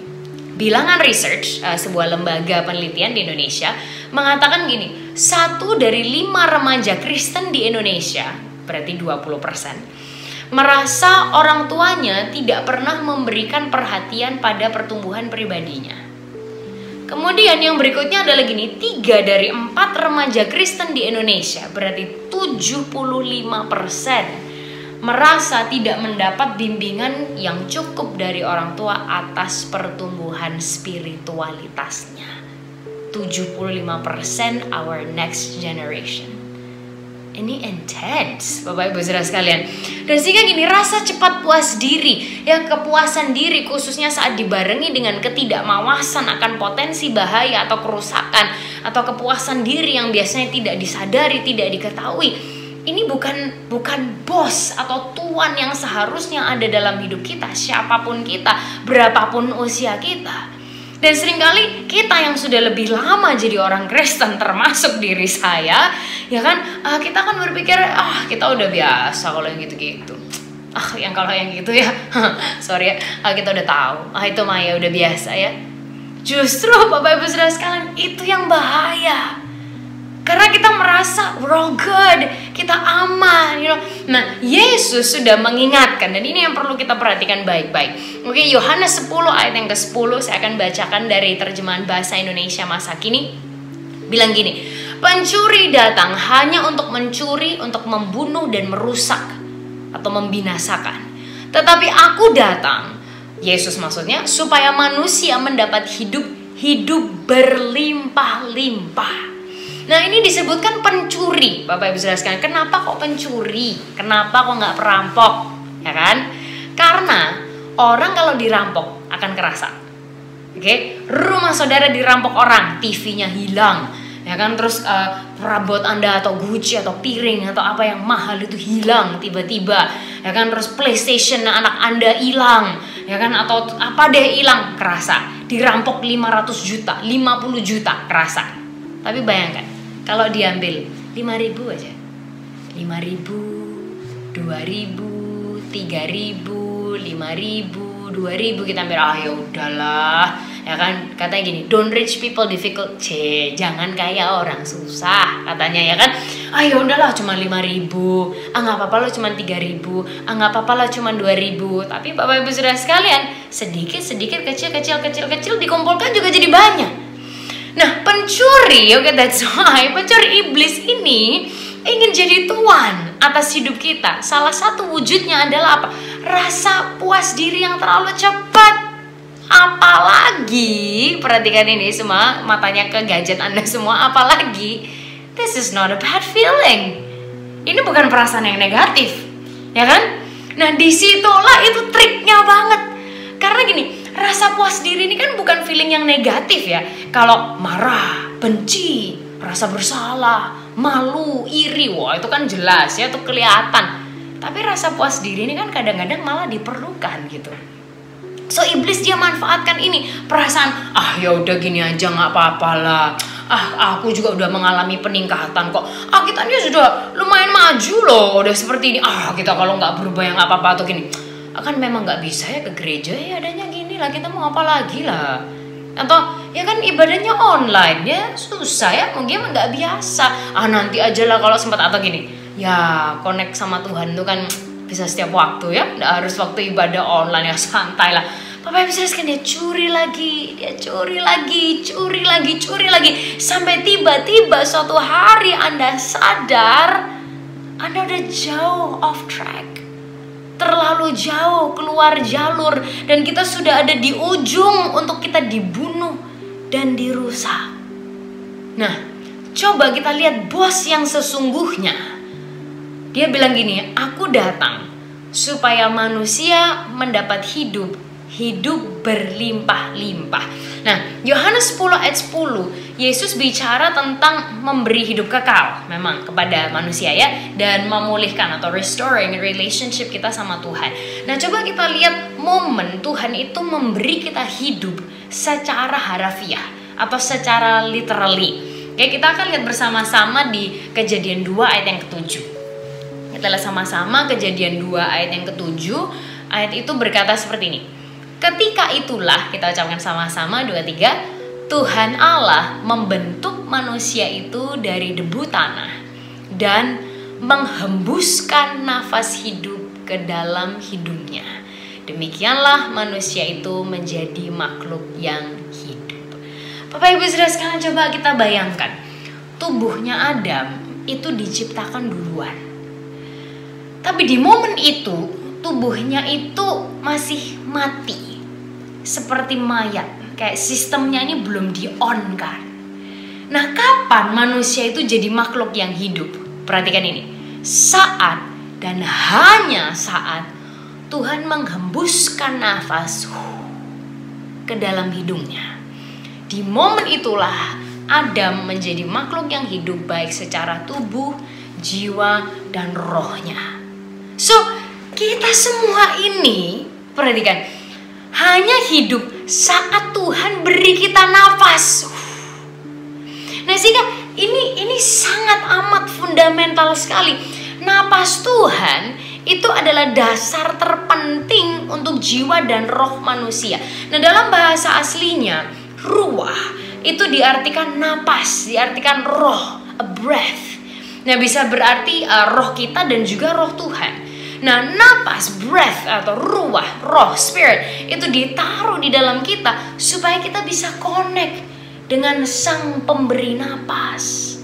bilangan research, sebuah lembaga penelitian di Indonesia, mengatakan gini, 1 dari 5 remaja Kristen di Indonesia, berarti 20%, merasa orang tuanya tidak pernah memberikan perhatian pada pertumbuhan pribadinya. Kemudian yang berikutnya adalah gini, 3 dari 4 remaja Kristen di Indonesia, berarti 75%, merasa tidak mendapat bimbingan yang cukup dari orang tua atas pertumbuhan spiritualitasnya. 75% our next generation. Ini intense, Bapak Ibu Saudara sekalian. Dan sehingga gini, rasa cepat puas diri, ya kepuasan diri khususnya saat dibarengi dengan ketidakmawasan akan potensi bahaya atau kerusakan, atau kepuasan diri yang biasanya tidak disadari, tidak diketahui. Ini bukan bos atau tuan yang seharusnya ada dalam hidup kita, siapapun kita, berapapun usia kita. Dan seringkali kita yang sudah lebih lama jadi orang Kristen, termasuk diri saya, ya kan, kita kan berpikir, kita udah biasa kalau yang gitu-gitu. Kalau yang gitu ya, sorry ya, kita udah tahu, itu mah ya udah biasa ya. Justru Bapak Ibu Saudara sekalian, itu yang bahaya. Karena kita merasa we're all good, kita aman, you know. Nah, Yesus sudah mengingatkan, dan ini yang perlu kita perhatikan baik-baik. Oke, Yohanes 10 ayat yang ke-10, saya akan bacakan dari terjemahan bahasa Indonesia masa kini. Bilang gini, pencuri datang hanya untuk mencuri, untuk membunuh dan merusak atau membinasakan. Tetapi aku datang, Yesus maksudnya, supaya manusia mendapat hidup berlimpah-limpah. Nah, ini disebutkan pencuri, Bapak Ibu Saudara sekalian. Kenapa kok pencuri? Kenapa kok nggak perampok? Ya kan? Karena orang kalau dirampok akan kerasa. Oke, rumah saudara dirampok orang, TV-nya hilang, ya kan? Terus perabot Anda atau Gucci atau piring atau apa yang mahal itu hilang tiba-tiba, ya kan? Terus PlayStation anak Anda hilang, ya kan? Atau apa deh hilang, kerasa. Dirampok 500 juta, 50 juta, kerasa. Tapi bayangkan kalau diambil 5.000 aja, 5.000, 2.000, 3.000, 5.000, 2.000 kita ambil, ya udahlah, ya kan? Katanya gini, don't rich people difficult, jangan kayak orang susah, katanya, ya kan? Ya udahlah cuma 5.000, nggak apa-apa lo cuma 3.000, nggak apa-apa lah cuma 2.000. Tapi Bapak Ibu Saudara sekalian, sedikit kecil dikumpulkan juga jadi banyak. Nah, pencuri, that's why pencuri iblis ini ingin jadi tuan atas hidup kita. Salah satu wujudnya adalah apa? Rasa puas diri yang terlalu cepat. Apalagi, perhatikan ini semua, matanya ke gadget Anda semua, apalagi this is not a bad feeling. Ini bukan perasaan yang negatif, ya kan? Nah, disitulah itu triknya banget. Karena gini, rasa puas diri ini kan bukan feeling yang negatif ya. Kalau marah, benci, rasa bersalah, malu, iri, wah itu kan jelas ya, itu kelihatan. Tapi rasa puas diri ini kan kadang-kadang malah diperlukan gitu. So iblis dia manfaatkan ini perasaan, ya udah gini aja nggak apa-apa lah. Aku juga udah mengalami peningkatan kok. Kita ini sudah lumayan maju loh, udah seperti ini. Kita kalau nggak berubah yang nggak apa-apa atau gini. Kan memang nggak bisa ya ke gereja ya, adanya gini lah, kita mau apa lagi lah. Atau ya kan ibadahnya online ya, susah ya, mungkin nggak biasa. Nanti aja lah kalau sempat, atau gini. Ya connect sama Tuhan itu kan bisa setiap waktu ya, nggak harus waktu ibadah online ya, santai lah. Bapak Ibu Saudara, dia curi lagi, sampai tiba-tiba suatu hari Anda sadar Anda udah jauh off track, terlalu jauh keluar jalur, dan kita sudah ada di ujung untuk kita dibunuh dan dirusak. Nah, coba kita lihat bos yang sesungguhnya. Dia bilang gini, aku datang supaya manusia mendapat hidup berlimpah-limpah. Nah, Yohanes 10 ayat 10, Yesus bicara tentang memberi hidup kekal memang kepada manusia ya, dan memulihkan atau restoring relationship kita sama Tuhan. Nah, coba kita lihat momen Tuhan itu memberi kita hidup secara harafiah atau secara literally. Oke, kita akan lihat bersama-sama di Kejadian 2 ayat yang ke-7. Kita lihat sama-sama Kejadian 2 ayat yang ke-7. Ayat itu berkata seperti ini. Ketika itulah, kita ucapkan sama-sama 2, 3. Tuhan Allah membentuk manusia itu dari debu tanah dan menghembuskan nafas hidup ke dalam hidungnya. Demikianlah manusia itu menjadi makhluk yang hidup. Bapak Ibu Saudara sekalian, coba kita bayangkan. Tubuhnya Adam itu diciptakan duluan. Tapi di momen itu, tubuhnya itu masih mati. Seperti mayat. Kayak sistemnya ini belum di-on kan. Nah, kapan manusia itu jadi makhluk yang hidup? Perhatikan ini. Saat dan hanya saat Tuhan menghembuskan nafas ke dalam hidungnya. Di momen itulah Adam menjadi makhluk yang hidup baik secara tubuh, jiwa, dan rohnya. So, kita semua ini, perhatikan, hanya hidup saat Tuhan beri kita nafas. Nah, sehingga ini sangat amat fundamental sekali. Nafas Tuhan itu adalah dasar terpenting untuk jiwa dan roh manusia. Nah, dalam bahasa aslinya, ruah itu diartikan napas, diartikan roh, a breath. Nah, bisa berarti roh kita dan juga roh Tuhan. Nah, napas, breath atau ruah, roh, spirit itu ditaruh di dalam kita supaya kita bisa connect dengan Sang Pemberi napas.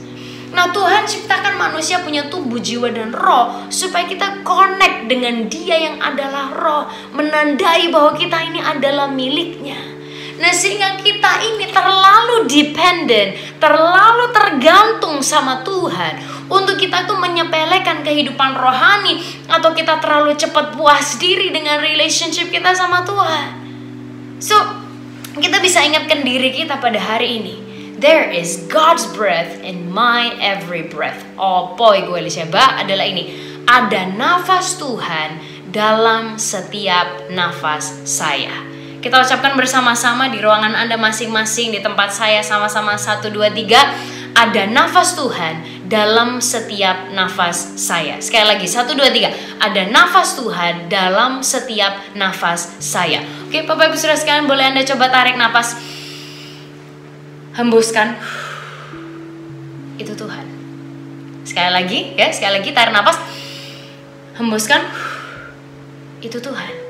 Nah, Tuhan ciptakan manusia punya tubuh, jiwa, dan roh supaya kita connect dengan Dia yang adalah roh, menandai bahwa kita ini adalah miliknya. Nah, sehingga kita ini terlalu dependent, terlalu tergantung sama Tuhan untuk kita tuh menyepelekan kehidupan rohani, atau kita terlalu cepat puas diri dengan relationship kita sama Tuhan. So, kita bisa ingatkan diri kita pada hari ini. There is God's breath in my every breath. Oh boy, gue Elisheba adalah ini. Ada nafas Tuhan dalam setiap nafas saya. Kita ucapkan bersama-sama di ruangan Anda masing-masing, di tempat saya sama-sama 1, 2, 3. Ada nafas Tuhan dalam setiap nafas saya. Sekali lagi 1, 2, 3. Ada nafas Tuhan dalam setiap nafas saya. Oke, Bapak Ibu Saudara sekalian, boleh Anda coba tarik nafas. Hembuskan. Itu Tuhan. Sekali lagi ya, sekali lagi tarik nafas. Hembuskan. Itu Tuhan.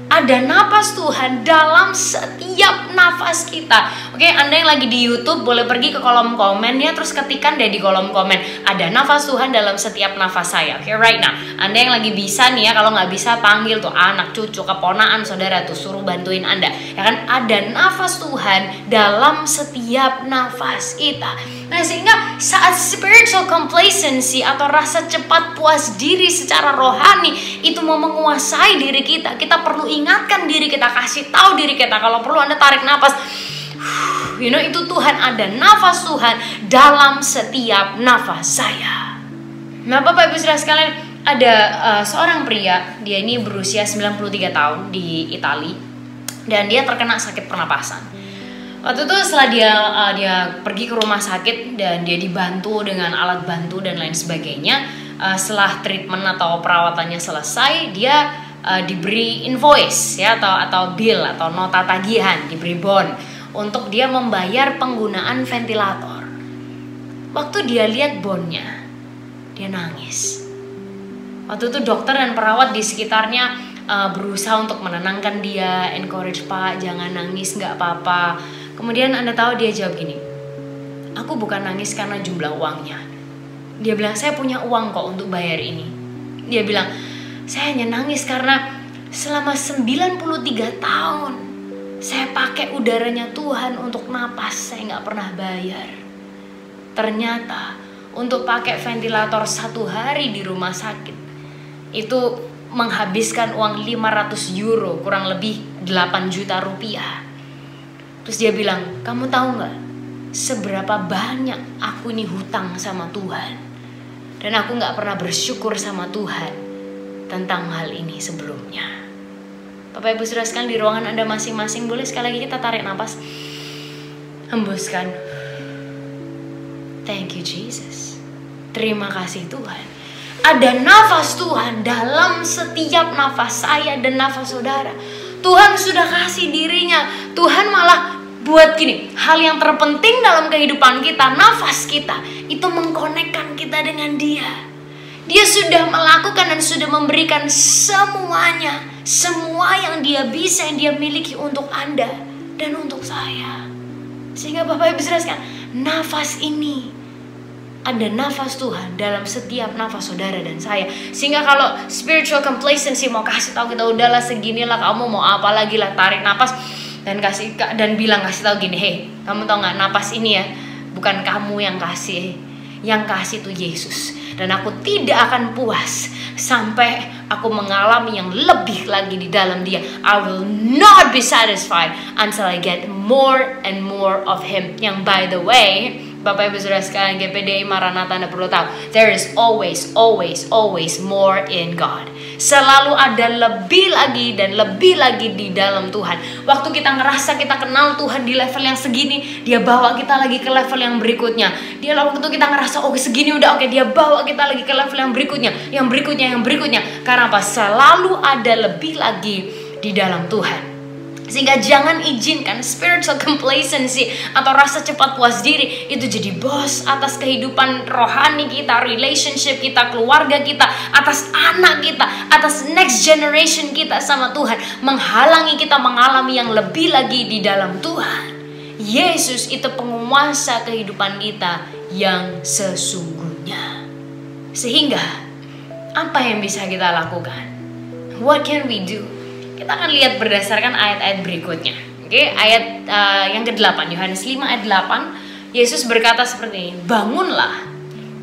Ada nafas Tuhan dalam setiap nafas kita. Oke, Anda yang lagi di YouTube boleh pergi ke kolom komen ya, terus ketikan deh di kolom komen. Ada nafas Tuhan dalam setiap nafas saya. Oke, right now. Anda yang lagi bisa nih ya, kalau nggak bisa panggil tuh anak, cucu, keponaan, saudara tuh, suruh bantuin Anda. Ya kan, ada nafas Tuhan dalam setiap nafas kita. Nah, sehingga saat spiritual complacency atau rasa cepat puas diri secara rohani itu mau menguasai diri kita, kita perlu ingatkan diri kita, kasih tahu diri kita. Kalau perlu Anda tarik nafas. Itu Tuhan, ada nafas Tuhan dalam setiap nafas saya. Nah, Bapak Ibu Saudara sekalian, ada seorang pria, dia ini berusia 93 tahun di Italia, dan dia terkena sakit pernapasan. Waktu itu setelah dia pergi ke rumah sakit dan dia dibantu dengan alat bantu dan lain sebagainya, setelah treatment atau perawatannya selesai, dia diberi invoice ya, atau bill atau nota tagihan, diberi bond untuk dia membayar penggunaan ventilator. Waktu dia lihat bondnya, dia nangis. Waktu itu dokter dan perawat di sekitarnya berusaha untuk menenangkan dia, encourage, Pak jangan nangis, nggak apa-apa. Kemudian Anda tahu dia jawab gini, aku bukan nangis karena jumlah uangnya. Dia bilang, saya punya uang kok untuk bayar ini. Dia bilang, saya hanya nangis karena selama 93 tahun saya pakai udaranya Tuhan untuk napas, saya nggak pernah bayar. Ternyata untuk pakai ventilator 1 hari di rumah sakit itu menghabiskan uang 500 euro, kurang lebih 8 juta rupiah. Terus dia bilang, kamu tahu nggak seberapa banyak aku nih hutang sama Tuhan, dan aku nggak pernah bersyukur sama Tuhan tentang hal ini sebelumnya. Bapak Ibu Saudara sekalian, di ruangan Anda masing-masing boleh sekali lagi kita tarik nafas, hembuskan. Thank you Jesus. Terima kasih Tuhan. Ada nafas Tuhan dalam setiap nafas saya dan nafas saudara. Tuhan sudah kasih dirinya. Tuhan malah buat gini, hal yang terpenting dalam kehidupan kita, nafas kita, itu mengkonekkan kita dengan Dia. Dia sudah melakukan dan sudah memberikan semuanya, semua yang Dia bisa, yang Dia miliki untuk Anda dan untuk saya. Sehingga Bapak Ibu Saudara sekalian, nafas ini, ada nafas Tuhan dalam setiap nafas saudara dan saya. Sehingga kalau spiritual complacency mau kasih tahu kita, udahlah seginilah, kamu mau apa lagi lah, tarik nafas dan kasih tahu gini, hey, kamu tahu nggak, napas ini ya bukan kamu yang kasih tuh Yesus. Dan aku tidak akan puas sampai aku mengalami yang lebih lagi di dalam Dia. I will not be satisfied until I get more and more of Him. Yang by the way, Bapak Ibu Saudara sekalian, GPDI Maranatha, Anda perlu tahu, there is always more in God. Selalu ada lebih lagi dan lebih lagi di dalam Tuhan. Waktu kita ngerasa kita kenal Tuhan di level yang segini, Dia bawa kita lagi ke level yang berikutnya. Dia waktu kita ngerasa segini udah oke, Dia bawa kita lagi ke level yang berikutnya, yang berikutnya. Karena apa? Selalu ada lebih lagi di dalam Tuhan. Sehingga jangan izinkan spiritual complacency atau rasa cepat puas diri itu jadi bos atas kehidupan rohani kita, relationship kita, keluarga kita, atas anak kita, atas next generation kita sama Tuhan, menghalangi kita mengalami yang lebih lagi di dalam Tuhan. Yesus itu penguasa kehidupan kita yang sesungguhnya. Sehingga apa yang bisa kita lakukan? What can we do? Kita akan lihat berdasarkan ayat-ayat berikutnya. Oke, ayat yang ke-8, Yohanes 5 ayat 8, Yesus berkata seperti ini, bangunlah,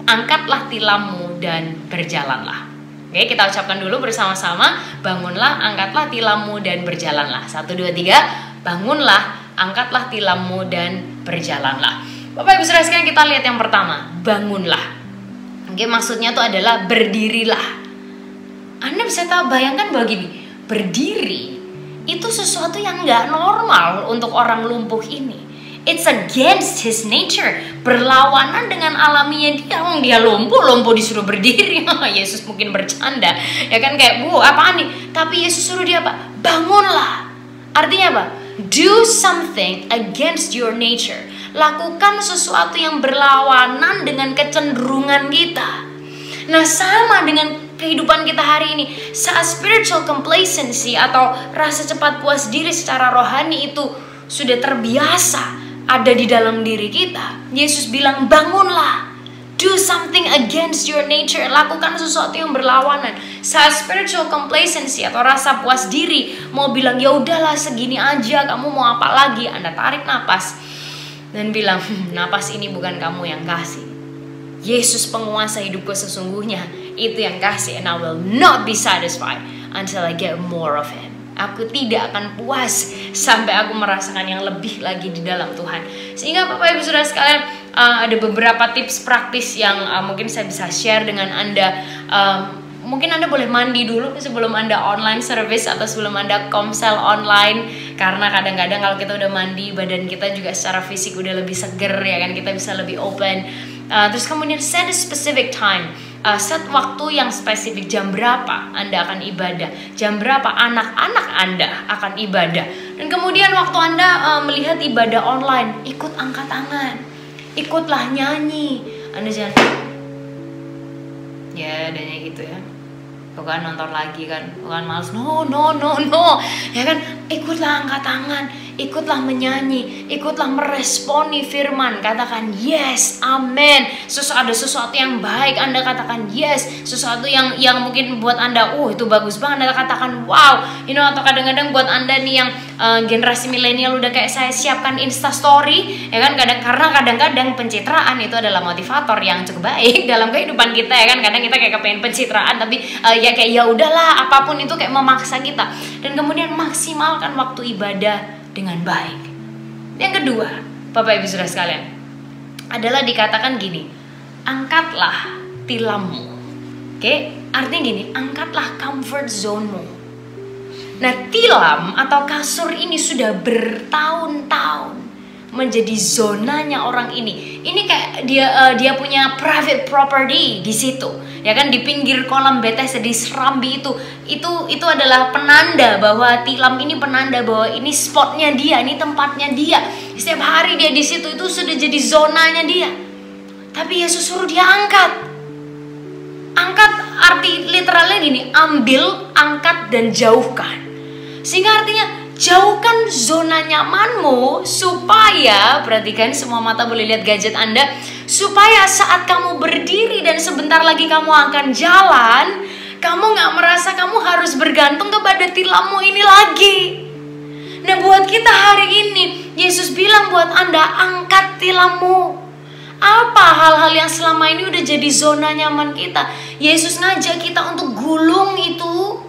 angkatlah tilammu dan berjalanlah. Oke, kita ucapkan dulu bersama-sama, bangunlah, angkatlah tilammu dan berjalanlah. 1, 2, 3, bangunlah, angkatlah tilammu dan berjalanlah. Bapak Ibu Saudara sekalian, kita lihat yang pertama, bangunlah. Oke, maksudnya itu adalah berdirilah. Anda bisa bayangkan begini, berdiri itu sesuatu yang nggak normal untuk orang lumpuh ini. It's against his nature, berlawanan dengan alaminya dia. Dia lumpuh disuruh berdiri. Yesus mungkin bercanda, ya kan, kayak apaan nih? Tapi Yesus suruh dia apa? Bangunlah. Artinya apa? Do something against your nature. Lakukan sesuatu yang berlawanan dengan kecenderungan kita. Nah, sama dengan kehidupan kita hari ini, saat spiritual complacency atau rasa cepat puas diri secara rohani itu sudah terbiasa ada di dalam diri kita, Yesus bilang bangunlah, do something against your nature, lakukan sesuatu yang berlawanan. Saat spiritual complacency atau rasa puas diri mau bilang ya udahlah segini aja, kamu mau apa lagi, Anda tarik napas dan bilang napas ini bukan kamu yang kasih, Yesus penguasa hidupku sesungguhnya, itu yang kasih, and I will not be satisfied until I get more of Him. Aku tidak akan puas sampai aku merasakan yang lebih lagi di dalam Tuhan. Sehingga Bapak Ibu Saudara sekalian, ada beberapa tips praktis yang mungkin saya bisa share dengan Anda. Mungkin Anda boleh mandi dulu sebelum Anda online service atau sebelum Anda komsel online. Karena kadang-kadang kalau kita udah mandi, badan kita juga secara fisik udah lebih seger, ya kan, kita bisa lebih open. Terus kemudian set a specific time, set waktu yang spesifik, jam berapa Anda akan ibadah, jam berapa anak-anak Anda akan ibadah. Dan kemudian waktu Anda melihat ibadah online, ikut angkat tangan, ikutlah nyanyi. Anda jangan ya adanya gitu ya, bukan nonton lagi kan, bukan males, no, ya kan, ikutlah angkat tangan, ikutlah menyanyi, ikutlah meresponi firman, katakan yes, amen. Ada sesuatu yang baik, Anda katakan yes. Sesuatu yang mungkin buat Anda, itu bagus banget, Anda katakan wow, atau kadang-kadang buat Anda nih yang generasi milenial udah kayak saya, siapkan Insta story, ya kan, karena kadang-kadang pencitraan itu adalah motivator yang cukup baik dalam kehidupan kita, ya kan. Kadang kita kayak kepengen pencitraan, tapi ya kayak ya udahlah, apapun itu kayak memaksa kita. Dan kemudian maksimalkan waktu ibadah dengan baik. Yang kedua, Bapak Ibu Saudara sekalian, adalah dikatakan gini, angkatlah tilammu. Oke, artinya gini, angkatlah comfort zone-mu. Nah, tilam atau kasur ini sudah bertahun-tahun menjadi zonanya orang ini. Ini kayak dia punya private property di situ, ya kan, di pinggir kolam Bethesda, di Serambi itu adalah penanda bahwa tilam ini penanda bahwa ini spotnya dia, ini tempatnya dia. Setiap hari dia di situ, itu sudah jadi zonanya dia. Tapi Yesus suruh dia angkat. Angkat arti literalnya gini, ambil, angkat dan jauhkan. Sehingga artinya jauhkan zona nyamanmu supaya, perhatikan, semua mata boleh lihat gadget Anda, supaya saat kamu berdiri dan sebentar lagi kamu akan jalan, kamu gak merasa kamu harus bergantung kepada tilammu ini lagi. Nah, buat kita hari ini, Yesus bilang buat Anda, angkat tilammu. Apa hal-hal yang selama ini udah jadi zona nyaman kita? Yesus ngajak kita untuk gulung itu,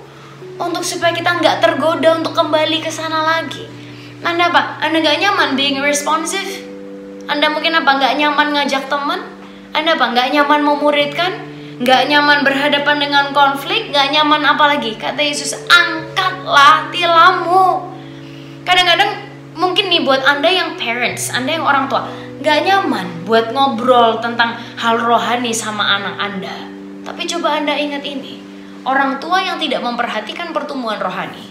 untuk supaya kita nggak tergoda untuk kembali ke sana lagi. Anda apa? Anda nggak nyaman being responsive? Anda mungkin apa? Nggak nyaman ngajak teman? Anda apa? Nggak nyaman memuridkan? Nggak nyaman berhadapan dengan konflik? Nggak nyaman apa lagi? Kata Yesus, angkatlah tilammu. Kadang-kadang mungkin nih buat Anda yang parents, Anda yang orang tua, nggak nyaman buat ngobrol tentang hal rohani sama anak Anda. Tapi coba Anda ingat ini, orang tua yang tidak memperhatikan pertumbuhan rohani,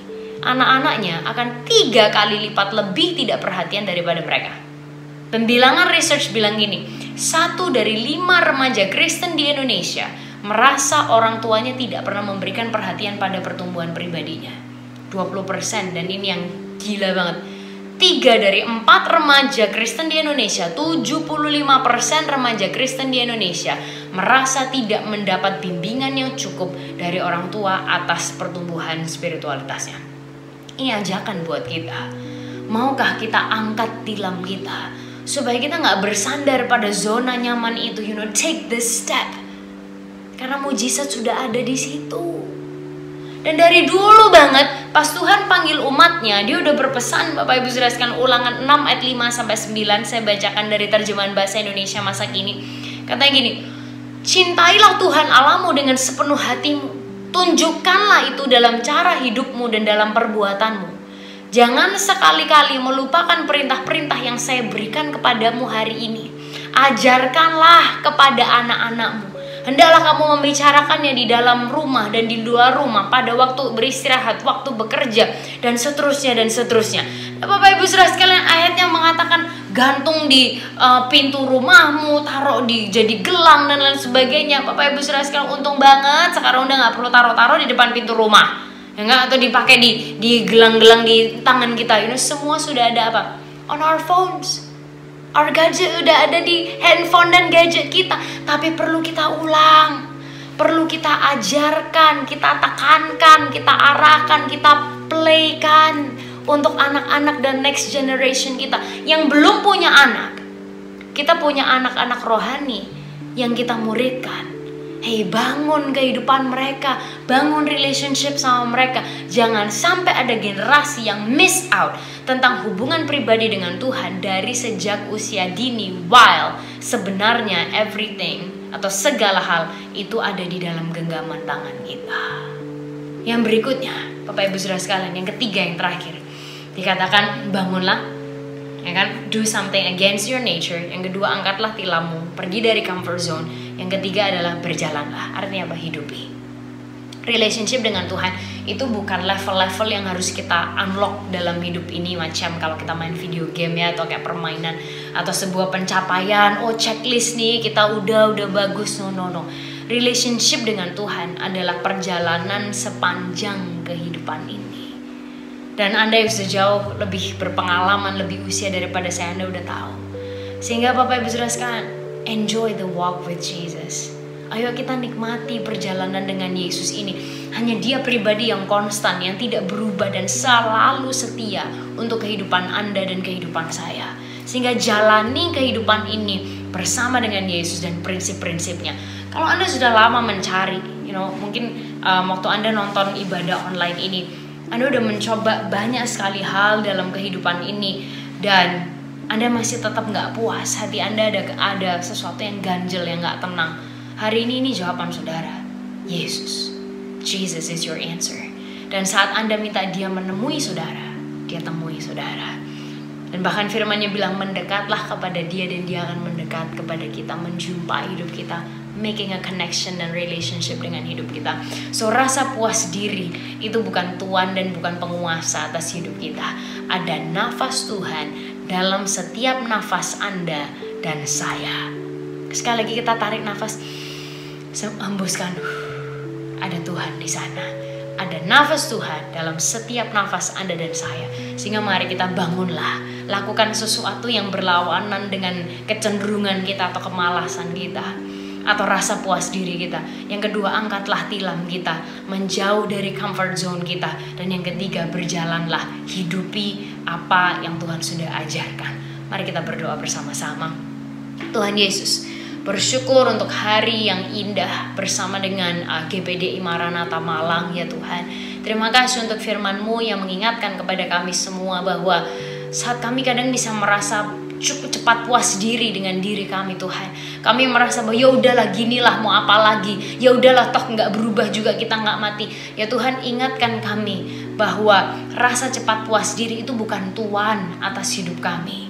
anak-anaknya akan 3 kali lipat lebih tidak perhatian daripada mereka. Pembilangan research bilang gini, 1 dari 5 remaja Kristen di Indonesia merasa orang tuanya tidak pernah memberikan perhatian pada pertumbuhan pribadinya. 20%, dan ini yang gila banget. 3 dari 4 remaja Kristen di Indonesia, 75% remaja Kristen di Indonesia merasa tidak mendapat bimbingan yang cukup dari orang tua atas pertumbuhan spiritualitasnya. Ini ajakan buat kita. Maukah kita angkat tilam kita supaya kita gak bersandar pada zona nyaman itu, take the step. Karena mujizat sudah ada di situ. Dan dari dulu banget pas Tuhan panggil umatnya, dia udah berpesan, Bapak Ibu saudara sekalian, Ulangan 6 ayat 5-9, saya bacakan dari terjemahan bahasa Indonesia masa kini. Katanya gini, cintailah Tuhan Allahmu dengan sepenuh hatimu, tunjukkanlah itu dalam cara hidupmu dan dalam perbuatanmu. Jangan sekali-kali melupakan perintah-perintah yang saya berikan kepadamu hari ini. Ajarkanlah kepada anak-anakmu. Hendaklah kamu membicarakannya di dalam rumah dan di luar rumah, pada waktu beristirahat, waktu bekerja, dan seterusnya dan seterusnya. Bapak Ibu saudara sekalian, ayatnya mengatakan gantung di pintu rumahmu, taruh di jadi gelang dan lain sebagainya. Bapak Ibu saudara sekalian, untung banget sekarang udah nggak perlu taruh-taruh di depan pintu rumah, ya nggak, atau dipakai di gelang-gelang di tangan kita. Semua sudah ada apa? On our phones. Our gadget udah ada di handphone dan gadget kita. Tapi perlu kita ulang, perlu kita ajarkan, kita tekankan, kita arahkan, kita playkan untuk anak-anak dan next generation kita. Yang belum punya anak, kita punya anak-anak rohani yang kita muridkan. Hey, bangun kehidupan mereka, bangun relationship sama mereka. Jangan sampai ada generasi yang miss out tentang hubungan pribadi dengan Tuhan dari sejak usia dini, while sebenarnya everything atau segala hal itu ada di dalam genggaman tangan kita. Yang berikutnya, Bapak Ibu saudara sekalian, yang ketiga, yang terakhir, dikatakan bangunlah, ya kan, do something against your nature. Yang kedua, angkatlah tilammu, pergi dari comfort zone. Yang ketiga adalah berjalanlah. Artinya apa? Hidupi. Relationship dengan Tuhan itu bukan level-level yang harus kita unlock dalam hidup ini, macam kalau kita main video game ya, atau kayak permainan atau sebuah pencapaian. Oh, checklist nih, kita udah bagus. No. Relationship dengan Tuhan adalah perjalanan sepanjang kehidupan ini. Dan Anda yang sudah jauh lebih berpengalaman, lebih usia daripada saya, Anda udah tahu. Sehingga Bapak Ibu saudara sekalian, enjoy the walk with Jesus. Ayo kita nikmati perjalanan dengan Yesus ini. Hanya Dia pribadi yang konstan, yang tidak berubah dan selalu setia untuk kehidupan Anda dan kehidupan saya. Sehingga jalani kehidupan ini bersama dengan Yesus dan prinsip-prinsipnya. Kalau Anda sudah lama mencari, mungkin waktu Anda nonton ibadah online ini, Anda udah mencoba banyak sekali hal dalam kehidupan ini, dan Anda masih tetap gak puas, hati Anda ada sesuatu yang ganjel, yang gak tenang. Hari ini jawaban saudara, Yesus. Jesus is your answer. Dan saat Anda minta Dia menemui saudara, Dia temui saudara. Dan bahkan firman-Nya bilang, mendekatlah kepada Dia dan Dia akan mendekat kepada kita, menjumpai hidup kita, making a connection dan relationship dengan hidup kita. So rasa puas diri itu bukan tuan dan bukan penguasa atas hidup kita. Ada nafas Tuhan dalam setiap nafas Anda dan saya. Sekali lagi kita tarik nafas, hembuskan. Ada Tuhan di sana. Ada nafas Tuhan dalam setiap nafas Anda dan saya. Sehingga mari kita bangunlah, lakukan sesuatu yang berlawanan dengan kecenderungan kita atau kemalasan kita, atau rasa puas diri kita. Yang kedua, angkatlah tilam kita, menjauh dari comfort zone kita. Dan yang ketiga, berjalanlah, hidupi apa yang Tuhan sudah ajarkan. Mari kita berdoa bersama-sama. Tuhan Yesus, bersyukur untuk hari yang indah bersama dengan GPDI Maranatha Malang ya Tuhan. Terima kasih untuk firman-Mu yang mengingatkan kepada kami semua bahwa saat kami kadang bisa merasa cukup cepat puas diri dengan diri kami Tuhan, kami merasa bahwa ya udahlah, ginilah, mau apa lagi, ya udahlah, toh nggak berubah juga, kita nggak mati. Ya Tuhan, ingatkan kami bahwa rasa cepat puas diri itu bukan tuan atas hidup kami,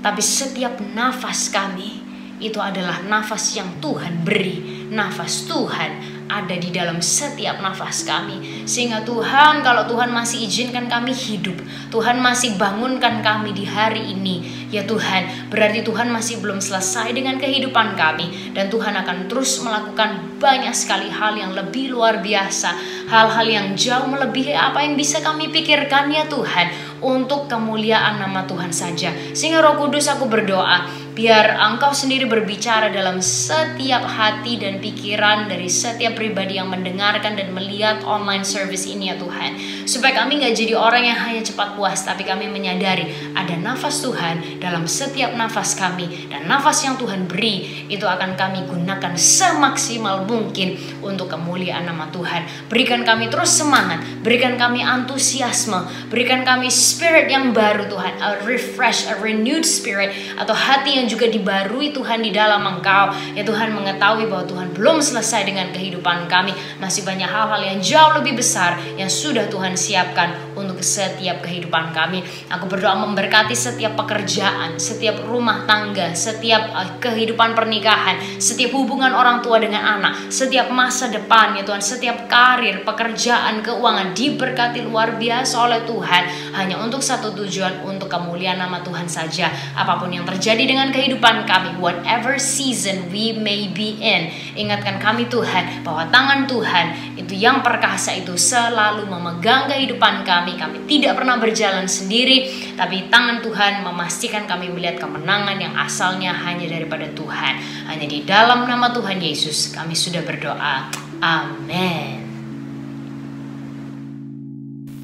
tapi setiap nafas kami itu adalah nafas yang Tuhan beri. Nafas Tuhan ada di dalam setiap nafas kami. Sehingga Tuhan, kalau Tuhan masih izinkan kami hidup, Tuhan masih bangunkan kami di hari ini, ya Tuhan, berarti Tuhan masih belum selesai dengan kehidupan kami. Dan Tuhan akan terus melakukan banyak sekali hal yang lebih luar biasa, hal-hal yang jauh melebihi apa yang bisa kami pikirkan ya Tuhan, untuk kemuliaan nama Tuhan saja. Sehingga Roh Kudus, aku berdoa, Biar Engkau sendiri berbicara dalam setiap hati dan pikiran dari setiap pribadi yang mendengarkan dan melihat online service ini ya Tuhan. Supaya kami gak jadi orang yang hanya cepat puas, tapi kami menyadari ada nafas Tuhan dalam setiap nafas kami. Dan nafas yang Tuhan beri itu akan kami gunakan semaksimal mungkin untuk kemuliaan nama Tuhan. Berikan kami terus semangat, berikan kami antusiasme, berikan kami spirit yang baru Tuhan, a refresh, a renewed spirit, atau hati yang juga dibarui Tuhan di dalam Engkau. Ya Tuhan, mengetahui bahwa Tuhan belum selesai dengan kehidupan kami, masih banyak hal-hal yang jauh lebih besar yang sudah Tuhan siapkan untuk setiap kehidupan kami. Aku berdoa memberkati setiap pekerjaan, setiap rumah tangga, setiap kehidupan pernikahan, setiap hubungan orang tua dengan anak, setiap masa depan ya Tuhan, setiap karir, pekerjaan, keuangan diberkati luar biasa oleh Tuhan, hanya untuk satu tujuan, untuk kemuliaan nama Tuhan saja. Apapun yang terjadi dengan kehidupan kami, whatever season we may be in, ingatkan kami Tuhan bahwa tangan Tuhan itu yang perkasa itu selalu memegang kehidupan kami. Kami tidak pernah berjalan sendiri, tapi tangan Tuhan memastikan kami melihat kemenangan yang asalnya hanya daripada Tuhan. Hanya di dalam nama Tuhan Yesus kami sudah berdoa. Amin.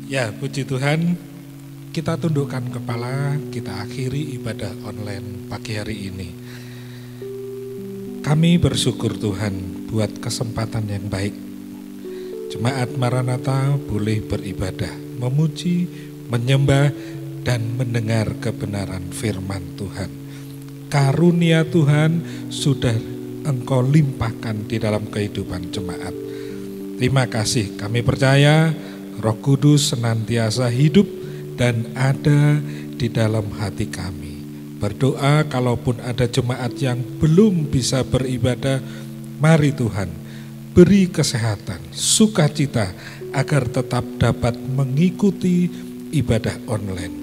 Ya, puji Tuhan, kita tundukkan kepala, kita akhiri ibadah online pagi hari ini. Kami bersyukur Tuhan buat kesempatan yang baik. Jemaat Maranatha boleh beribadah, memuji, menyembah, dan mendengar kebenaran firman Tuhan. Karunia Tuhan sudah Engkau limpahkan di dalam kehidupan jemaat. Terima kasih, kami percaya Roh Kudus senantiasa hidup dan ada di dalam hati kami. Berdoa kalaupun ada jemaat yang belum bisa beribadah, mari Tuhan beri kesehatan, sukacita agar tetap dapat mengikuti ibadah online.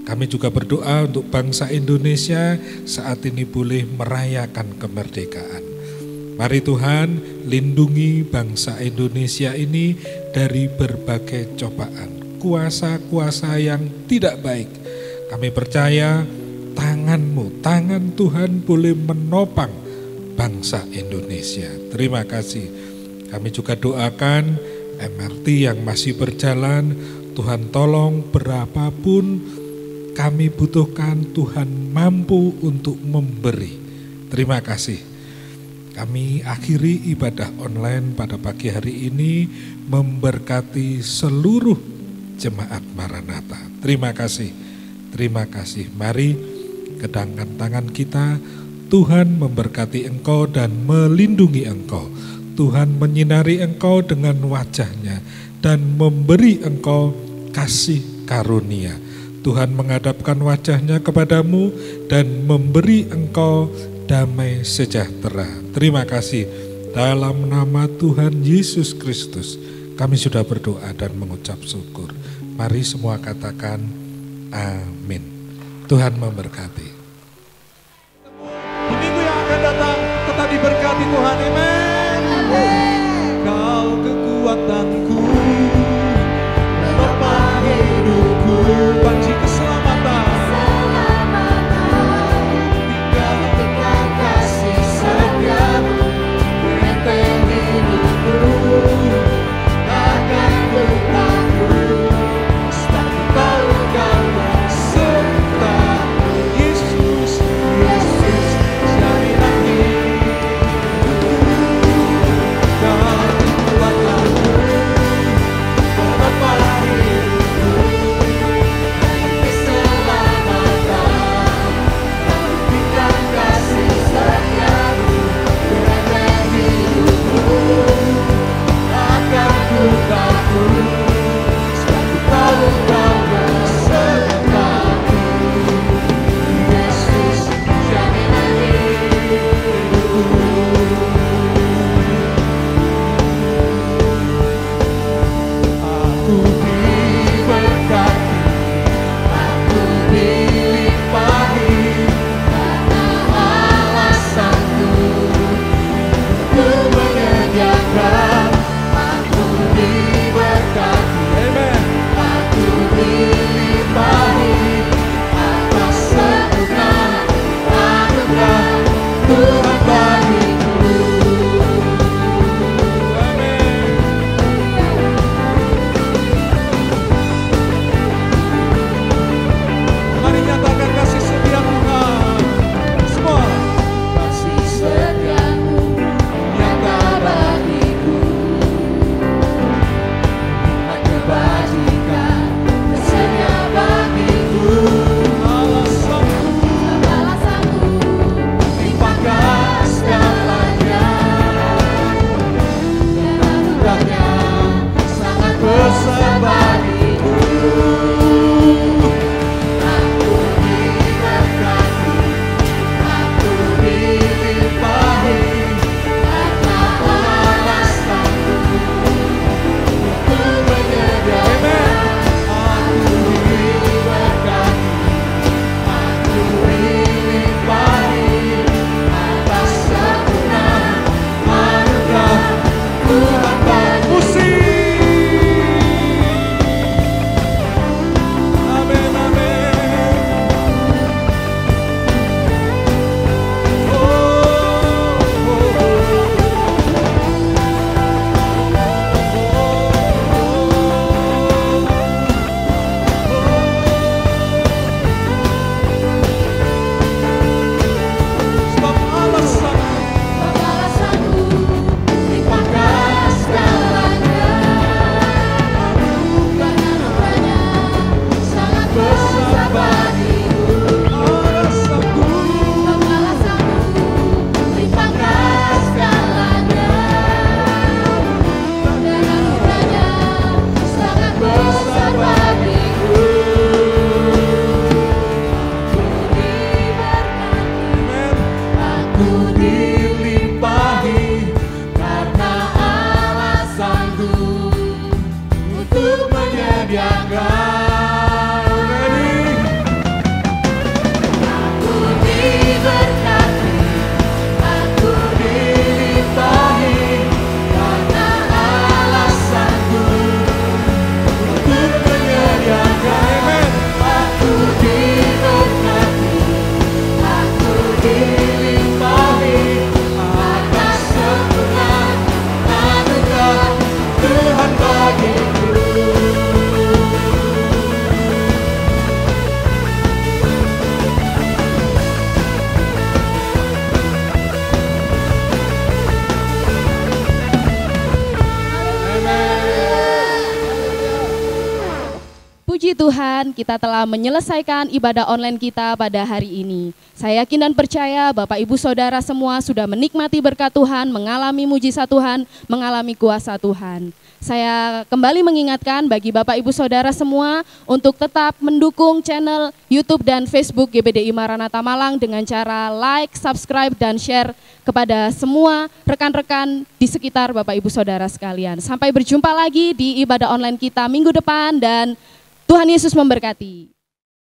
Kami juga berdoa untuk bangsa Indonesia saat ini boleh merayakan kemerdekaan. Mari Tuhan lindungi bangsa Indonesia ini dari berbagai cobaan, kuasa-kuasa yang tidak baik. Kami percaya tangan-Mu, tangan Tuhan boleh menopang bangsa Indonesia. Terima kasih. Kami juga doakan MRT yang masih berjalan, Tuhan tolong berapapun kami butuhkan, Tuhan mampu untuk memberi. Terima kasih. Kami akhiri ibadah online pada pagi hari ini memberkati seluruh jemaat Maranatha. Terima kasih, terima kasih. Mari kedangkan tangan kita, Tuhan memberkati engkau dan melindungi engkau. Tuhan menyinari engkau dengan wajah-Nya dan memberi engkau kasih karunia. Tuhan menghadapkan wajah-Nya kepadamu dan memberi engkau damai sejahtera. Terima kasih. Dalam nama Tuhan Yesus Kristus kami sudah berdoa dan mengucap syukur. Mari semua katakan amin. Tuhan memberkati. Di minggu yang akan datang tetap diberkati Tuhan. Amin. Kau kekuatanku, menopang hidupku, panci keselamatan. Puji Tuhan, kita telah menyelesaikan ibadah online kita pada hari ini. Saya yakin dan percaya Bapak Ibu Saudara semua sudah menikmati berkat Tuhan, mengalami mujizat Tuhan, mengalami kuasa Tuhan. Saya kembali mengingatkan bagi Bapak Ibu Saudara semua untuk tetap mendukung channel YouTube dan Facebook GBDI Maranatha Malang dengan cara like, subscribe, dan share kepada semua rekan-rekan di sekitar Bapak Ibu Saudara sekalian. Sampai berjumpa lagi di ibadah online kita minggu depan dan Tuhan Yesus memberkati.